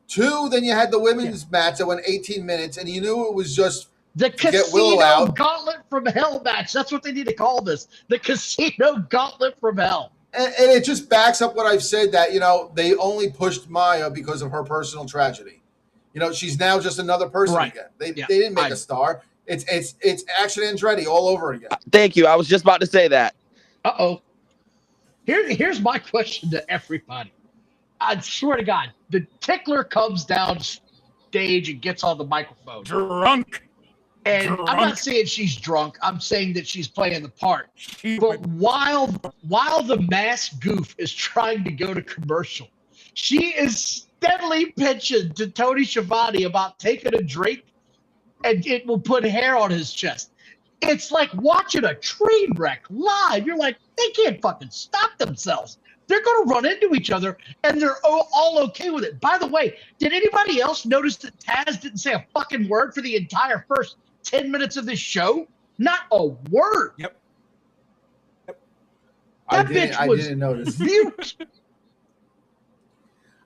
Two, then you had the women's match that went 18 minutes, and you knew it was just The get Willow Casino out. Gauntlet from Hell match. That's what they need to call this. The Casino Gauntlet from Hell. and it just backs up what I've said that, you know, they only pushed Maya because of her personal tragedy. You know, she's now just another person Right. again. They Yeah. didn't make I- a star. It's Action Andretti all over again. Thank you. I was just about to say that. Uh-oh. Here's my question to everybody. I swear to God, the tickler comes down stage and gets on the microphone. Drunk. And I'm not saying she's drunk. I'm saying that she's playing the part. But while the mass goof is trying to go to commercial, she is steadily pitching to Tony Schiavone about taking a drink and it will put hair on his chest. It's like watching a train wreck live. You're like, they can't fucking stop themselves. They're going to run into each other, and they're all okay with it. By the way, did anybody else notice that Taz didn't say a fucking word for the entire first 10 minutes of this show? Not a word. Yep. I didn't notice. Mute.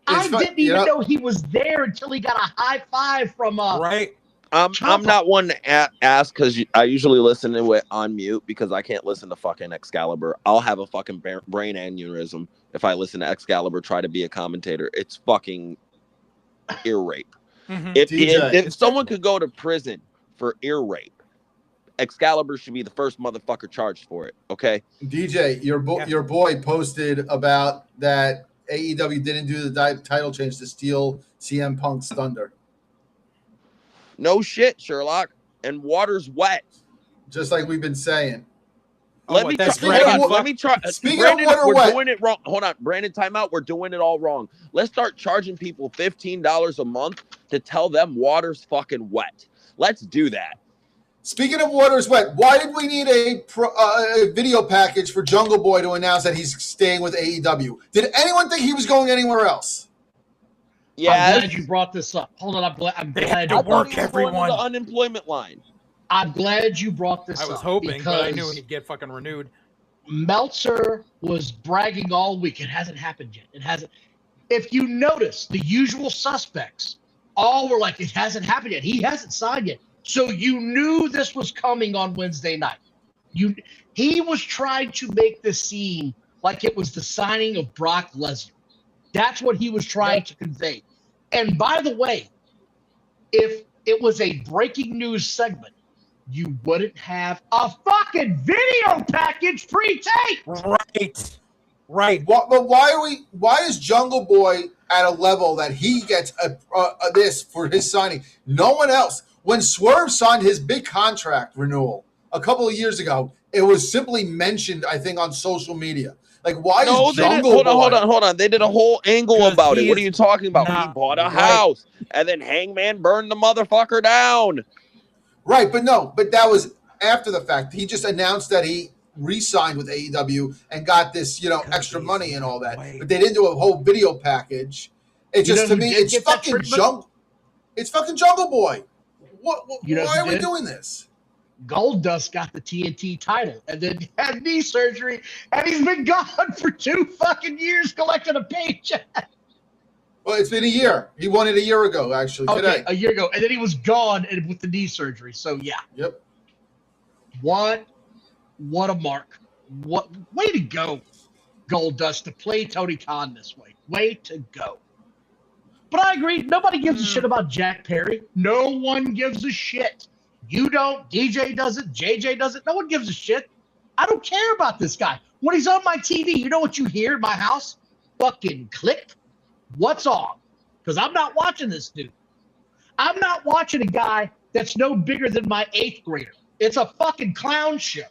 I didn't even know he was there until he got a high five from right. I'm not one to ask because I usually listen to it on mute because I can't listen to fucking Excalibur. I'll have a fucking brain aneurysm if I listen to Excalibur try to be a commentator. It's fucking ear rape. Mm-hmm. If someone could go to prison for ear rape, Excalibur should be the first motherfucker charged for it. Okay, DJ, your boy posted about that AEW didn't do the title change to steal CM Punk's thunder. No shit, Sherlock. And water's wet. Just like we've been saying. Let me try. Speaking Brandon, of water we're wet. doing it wrong. Hold on, Brandon, time out. We're doing it all wrong. Let's start charging people $15 a month to tell them water's fucking wet. Let's do that. Speaking of water's wet, why did we need a video package for Jungle Boy to announce that he's staying with AEW? Did anyone think he was going anywhere else? Yeah, I'm glad you brought this up. Hold on, I'm glad to you work everyone. The unemployment line. I'm glad you brought this up. I was hoping, but I knew he'd get fucking renewed. Meltzer was bragging all week. It hasn't happened yet. It hasn't. If you notice, the usual suspects all were like, it hasn't happened yet. He hasn't signed yet. So you knew this was coming on Wednesday night. He was trying to make this seem like it was the signing of Brock Lesnar. That's what he was trying to convey. And by the way, if it was a breaking news segment, you wouldn't have a fucking video package pre-tape. Right. But why is Jungle Boy at a level that he gets this for his signing? No one else. When Swerve signed his big contract renewal a couple of years ago, it was simply mentioned, I think, on social media. Like, why is Jungle Boy? Hold on. They did a whole angle about it. What are you talking about? He bought a house, and then Hangman burned the motherfucker down. Right, but that was after the fact. He just announced that he re-signed with AEW and got this, extra money and all that. But they didn't do a whole video package. It just, to me, it's fucking Jungle. It's fucking Jungle Boy. Why are we doing this? Goldust got the TNT title and then had knee surgery, and he's been gone for 2 fucking years collecting a paycheck. Well, it's been a year. He won it a year ago, actually. Okay, today. a year ago, and then he was gone and with the knee surgery. So yeah. Yep. What a mark! Way to go, Goldust, to play Tony Khan this way. Way to go. But I agree. Nobody gives a shit about Jack Perry. No one gives a shit. You don't. DJ doesn't. JJ doesn't. No one gives a shit. I don't care about this guy. When he's on my TV, you know what you hear in my house? Fucking click. What's on? Because I'm not watching this dude. I'm not watching a guy that's no bigger than my 8th grader. It's a fucking clown show.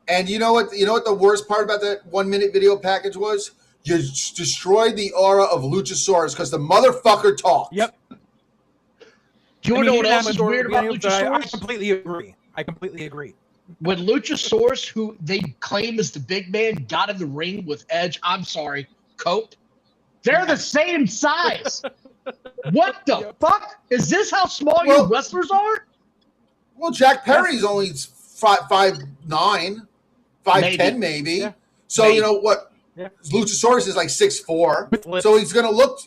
And you know what? You know what the worst part about that 1-minute video package was? You destroyed the aura of Luchasaurus because the motherfucker talked. Yep. Do you want to know what else is weird about Luchasaurus? I completely agree. When Luchasaurus, who they claim is the big man, got in the ring with Edge, I'm sorry, Cope, they're the same size. What the fuck? Is this how small your wrestlers are? Well, Jack Perry's only 5'9", 5'10", maybe. Yeah. So, maybe. You know what? Yeah. Luchasaurus is like 6'4", so he's going to look,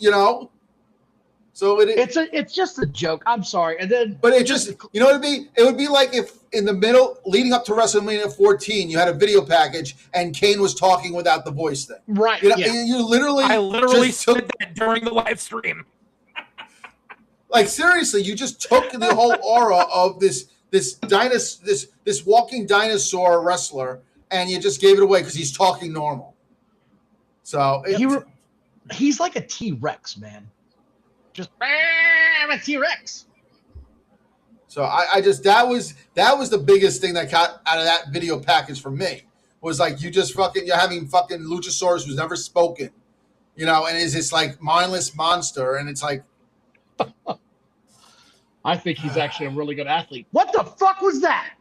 So it's just a joke. I'm sorry. And then, but it just you know what it'd be? It would be like if in the middle, leading up to WrestleMania 14, you had a video package and Kane was talking without the voice thing. Right. You literally. I literally said that during the live stream. Like seriously, you just took the whole aura of this this walking dinosaur wrestler, and you just gave it away because he's talking normal. So he's like a T-Rex, man. Just I'm a T-Rex. So I just that was the biggest thing that got out of that video package for me was like you're having fucking Luchasaurus who's never spoken, and is this like mindless monster, and it's like I think he's actually a really good athlete. What the fuck was that?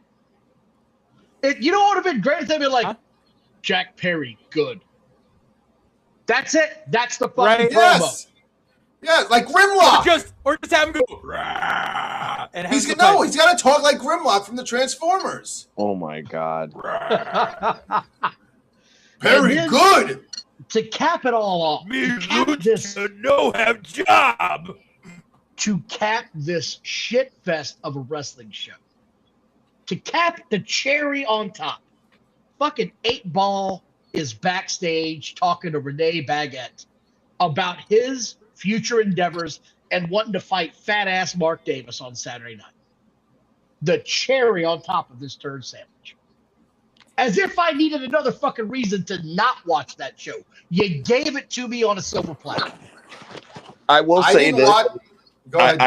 You know what would have been great if they'd be like, Jack Perry, good. That's it. That's the fucking promo. Yeah, like Grimlock. Or just have him go. Rah, and he's got to talk like Grimlock from the Transformers. Oh my God. Very good. To cap it all off. Me no have job. To cap this shit fest of a wrestling show. To cap the cherry on top. Fucking 8-Ball is backstage talking to Renee Baguette about his future endeavors and wanting to fight fat ass Mark Davis on Saturday night. The cherry on top of this turd sandwich. As if I needed another fucking reason to not watch that show. You gave it to me on a silver platter. I will say this. Go ahead,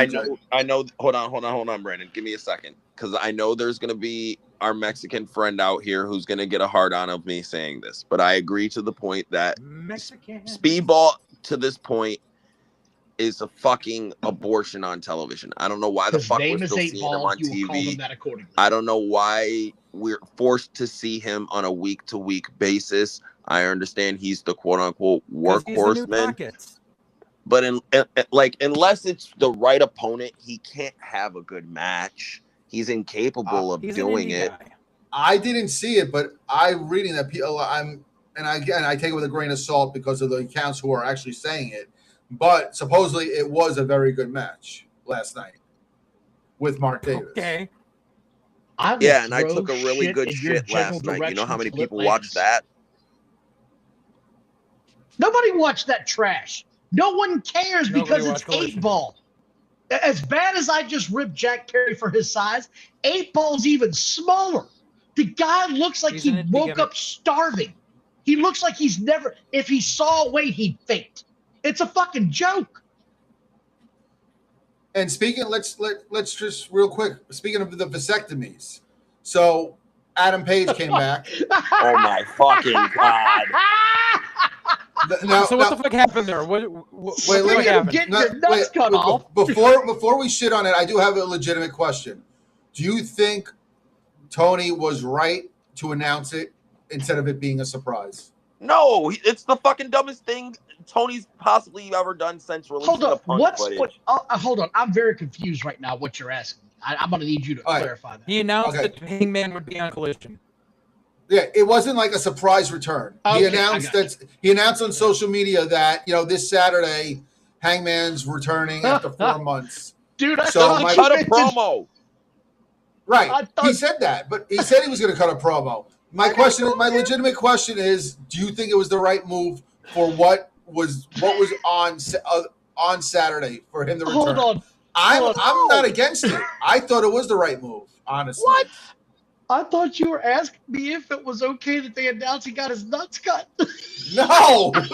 I know. Hold on, Brandon. Give me a second. Because I know there's going to be our Mexican friend out here who's going to get a hard on of me saying this. But I agree to the point that Speedball to this point is a fucking abortion on television. I don't know why the fuck we're still seeing him on TV. I don't know why we're forced to see him on a week-to-week basis. I understand he's the quote-unquote workhorseman. But unless it's the right opponent, he can't have a good match. He's incapable of doing it. I didn't see it, but I'm reading that people. I take it with a grain of salt because of the accounts who are actually saying it. But supposedly it was a very good match last night with Mark Davis. Okay. And I took a really good shit last night. You know how many people watched that? Nobody watched that trash. No one cares because it's 8-Ball. As bad as I just ripped Jack Perry for his size, 8-Ball's even smaller. The guy looks like he woke up starving. He looks like he's never, if he saw weight, he'd faint. It's a fucking joke. And let's just real quick. Speaking of the vasectomies, so Adam Page came back. Oh my fucking God. So what the fuck happened there? What happened? Getting your nuts cut off. Before we shit on it, I do have a legitimate question. Do you think Tony was right to announce it instead of it being a surprise? No, it's the fucking dumbest thing Tony's possibly ever done since releasing the Punk footage. Hold on. I'm very confused right now what you're asking. I'm going to need you to clarify that. He announced that Hangman would be on Collision. Yeah, it wasn't like a surprise return. He announced on social media that this Saturday Hangman's returning after 4 months. Dude, cut a promo. Right, he said that, but he said he was going to cut a promo. My legitimate question is: do you think it was the right move for what was on Saturday for him to return? Hold on. I'm not against it. I thought it was the right move, honestly. What? I thought you were asking me if it was okay that they announced he got his nuts cut. No. First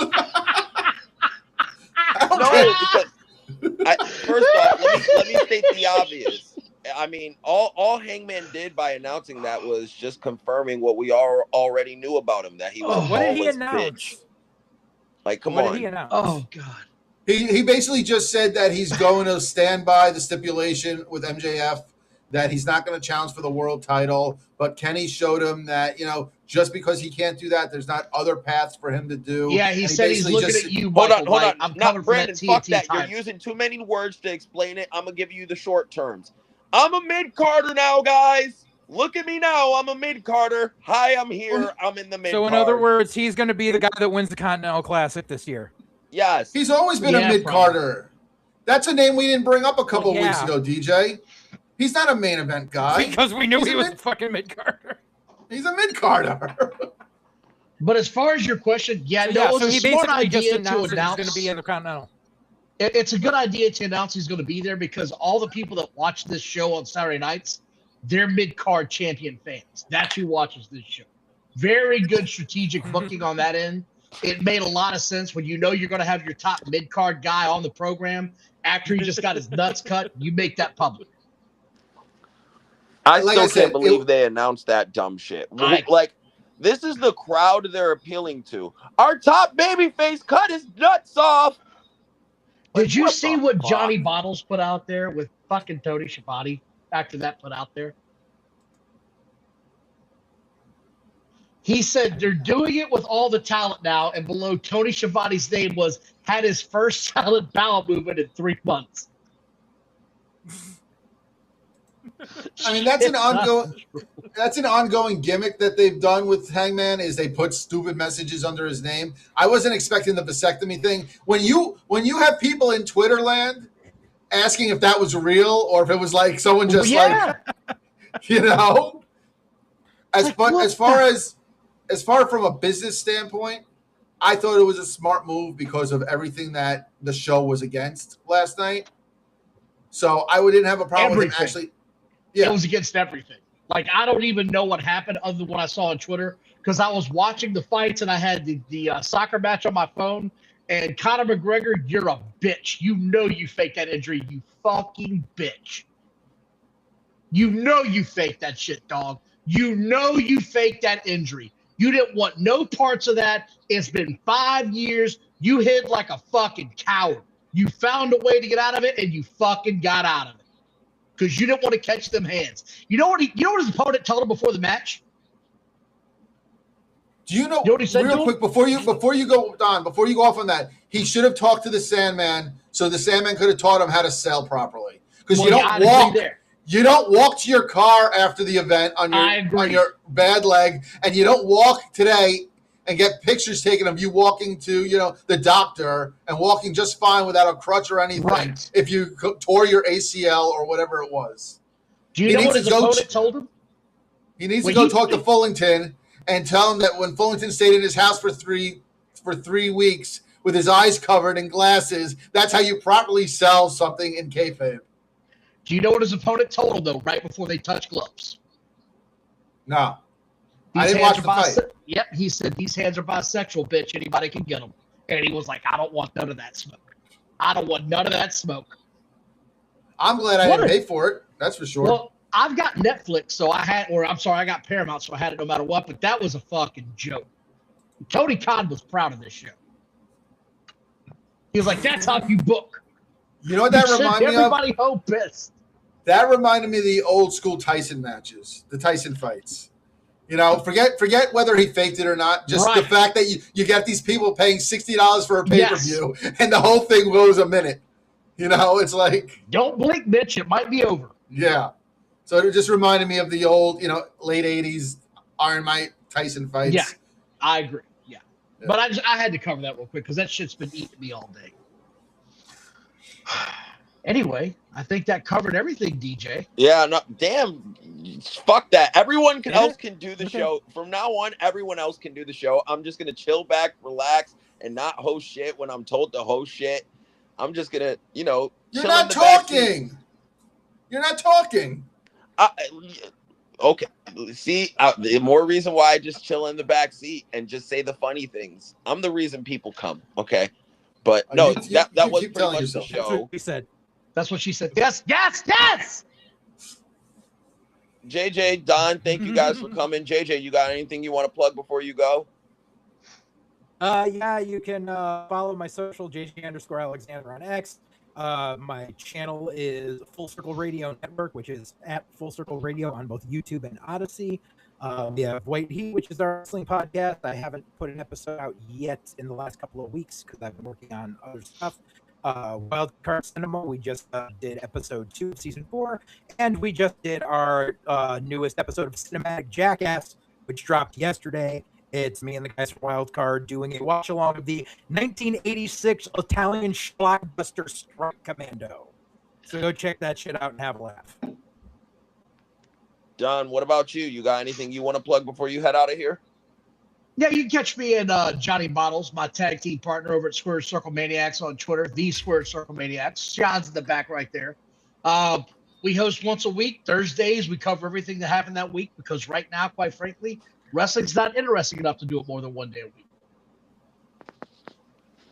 off, let me state the obvious. I mean, all Hangman did by announcing that was just confirming what we already knew about him, that he was what did he announce? Bitch. Like, come what on. Did he announce? Oh, God. He basically just said that he's going to stand by the stipulation with MJF that he's not going to challenge for the world title. But Kenny showed him that, just because he can't do that, there's not other paths for him to do. Yeah, he said he's looking at you, Hold Michael on. White. I'm coming for Brandon, that fuck TNT that. title. You're using too many words to explain it. I'm going to give you the short terms. I'm a mid-carder now, guys. Look at me now. I'm a mid-carder. Hi, I'm here. I'm in the mid-card. So in other words, he's going to be the guy that wins the Continental Classic this year. Yes. He's always been a mid-carder. That's a name we didn't bring up a couple of weeks ago, DJ. He's not a main event guy. Because we knew he was a fucking mid-carder. He's a mid-carder. But as far as your question, so he basically just announced he's going to be in the Continental. It's a good idea to announce he's going to be there because all the people that watch this show on Saturday nights they're mid-card champion fans. That's who watches this show. Very good strategic booking on that end. It made a lot of sense when you know you're going to have your top mid-card guy on the program after he just got his nuts cut. You make that public. I Like still I said, can't believe they announced that dumb shit. Like, this is the crowd they're appealing to. Our top babyface cut his nuts off. Did you what see the what fuck? Johnny Bottles put out there with fucking Tony Schiavone after that put out there? He said they're doing it with all the talent now, and below Tony Schiavone's name was had his first silent bowel movement in 3 months. I mean, that's an ongoing gimmick that they've done with Hangman is they put stupid messages under his name. I wasn't expecting the vasectomy thing. When you have people in Twitter land asking if that was real or if it was like someone just like, you know, as far from a business standpoint, I thought it was a smart move because of everything that the show was against last night. So I didn't have a problem with him actually. Yeah. It was against everything. Like, I don't even know what happened other than what I saw on Twitter because I was watching the fights and I had the soccer match on my phone. And Conor McGregor, you're a bitch. You know you faked that injury, you fucking bitch. You know you faked that shit, dog. You know you faked that injury. You didn't want no parts of that. It's been 5 years. You hid like a fucking coward. You found a way to get out of it, and you fucking got out of it. Because you didn't want to catch them hands. You know what his opponent told him before the match? Do you know what he said real quick before you go, Don, before you go off on that, he should have talked to the Sandman so the Sandman could have taught him how to sell properly. Because you don't walk to your car after the event on your bad leg, and you don't walk today and get pictures taken of you walking to, the doctor and walking just fine without a crutch or anything if you tore your ACL or whatever it was. Do you know what his opponent told him? He needs to go talk to Fullington and tell him that when Fullington stayed in his house for 3 weeks with his eyes covered in glasses, that's how you properly sell something in kayfabe. Do you know what his opponent told him, though, right before they touched gloves? No. I didn't watch the fight. Yep, he said, these hands are bisexual, bitch. Anybody can get them. And he was like, I don't want none of that smoke. I don't want none of that smoke. I'm glad I didn't pay for it. That's for sure. Well, I've got Netflix, I got Paramount, so I had it no matter what, but that was a fucking joke. Tony Khan was proud of this show. He was like, that's how you book. You know what that reminded me of? Everybody home pissed. That reminded me of the old school Tyson matches, the Tyson fights. Forget whether he faked it or not. Just the fact that you get these people paying $60 for a pay-per-view and the whole thing goes a minute. It's like... Don't blink, bitch. It might be over. Yeah. So it just reminded me of the old, late 80s Iron Mike Tyson fights. Yeah, I agree. Yeah. But I had to cover that real quick because that shit's been eating me all day. Anyway, I think that covered everything, DJ. Yeah, no, damn, fuck that. Everyone else can do the show. From now on, everyone else can do the show. I'm just going to chill back, relax, and not host shit when I'm told to host shit. I'm just going to, You're not talking. You're not talking. Okay. See, the more reason why I just chill in the back seat and just say the funny things. I'm the reason people come, okay? But no, that was pretty much the show. That's what he said. That's what she said. Yes. JJ, Don, thank you guys for coming. JJ, you got anything you want to plug before you go? Yeah, you can follow my social, JJ_Alexander on X. My channel is Full Circle Radio Network, which is at Full Circle Radio on both YouTube and Odyssey. We have White Heat, which is our wrestling podcast. I haven't put an episode out yet in the last couple of weeks because I've been working on other stuff. Wild Card Cinema, we just did episode 2 of season 4, and we just did our newest episode of Cinematic Jackass, which dropped yesterday. It's me and the guys from Wild Card doing a watch along of the 1986 Italian blockbuster Strike Commando. So go check that shit out and have a laugh. Don, what about you? You got anything you want to plug before you head out of here? Yeah, you can catch me and Johnny Bottles, my tag team partner over at Square Circle Maniacs on Twitter, the Square Circle Maniacs. John's in the back right there. We host once a week. Thursdays, we cover everything that happened that week because right now, quite frankly, wrestling's not interesting enough to do it more than one day a week.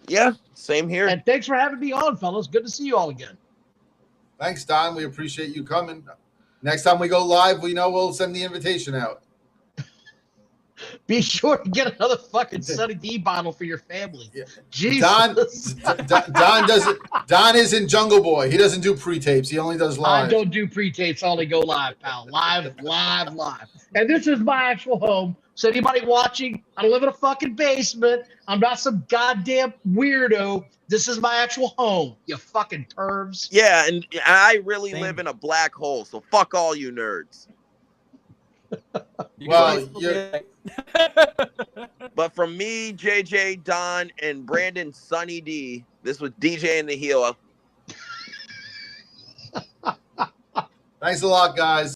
Yeah, same here. And thanks for having me on, fellas. Good to see you all again. Thanks, Don. We appreciate you coming. Next time we go live, we know we'll send the invitation out. Be sure to get another fucking Sunny D bottle for your family. Yeah. Jesus. Don doesn't. Don isn't Jungle Boy. He doesn't do pre-tapes. He only does live. I don't do pre-tapes. I only go live, pal. Live. And this is my actual home. So anybody watching, I don't live in a fucking basement. I'm not some goddamn weirdo. This is my actual home, you fucking pervs. Yeah, and I really Same. live in a black hole, so fuck all you nerds. Well, But from me, JJ, Don, and Brandon Sunny D, this was DJ and the Heel. thanks a lot, guys.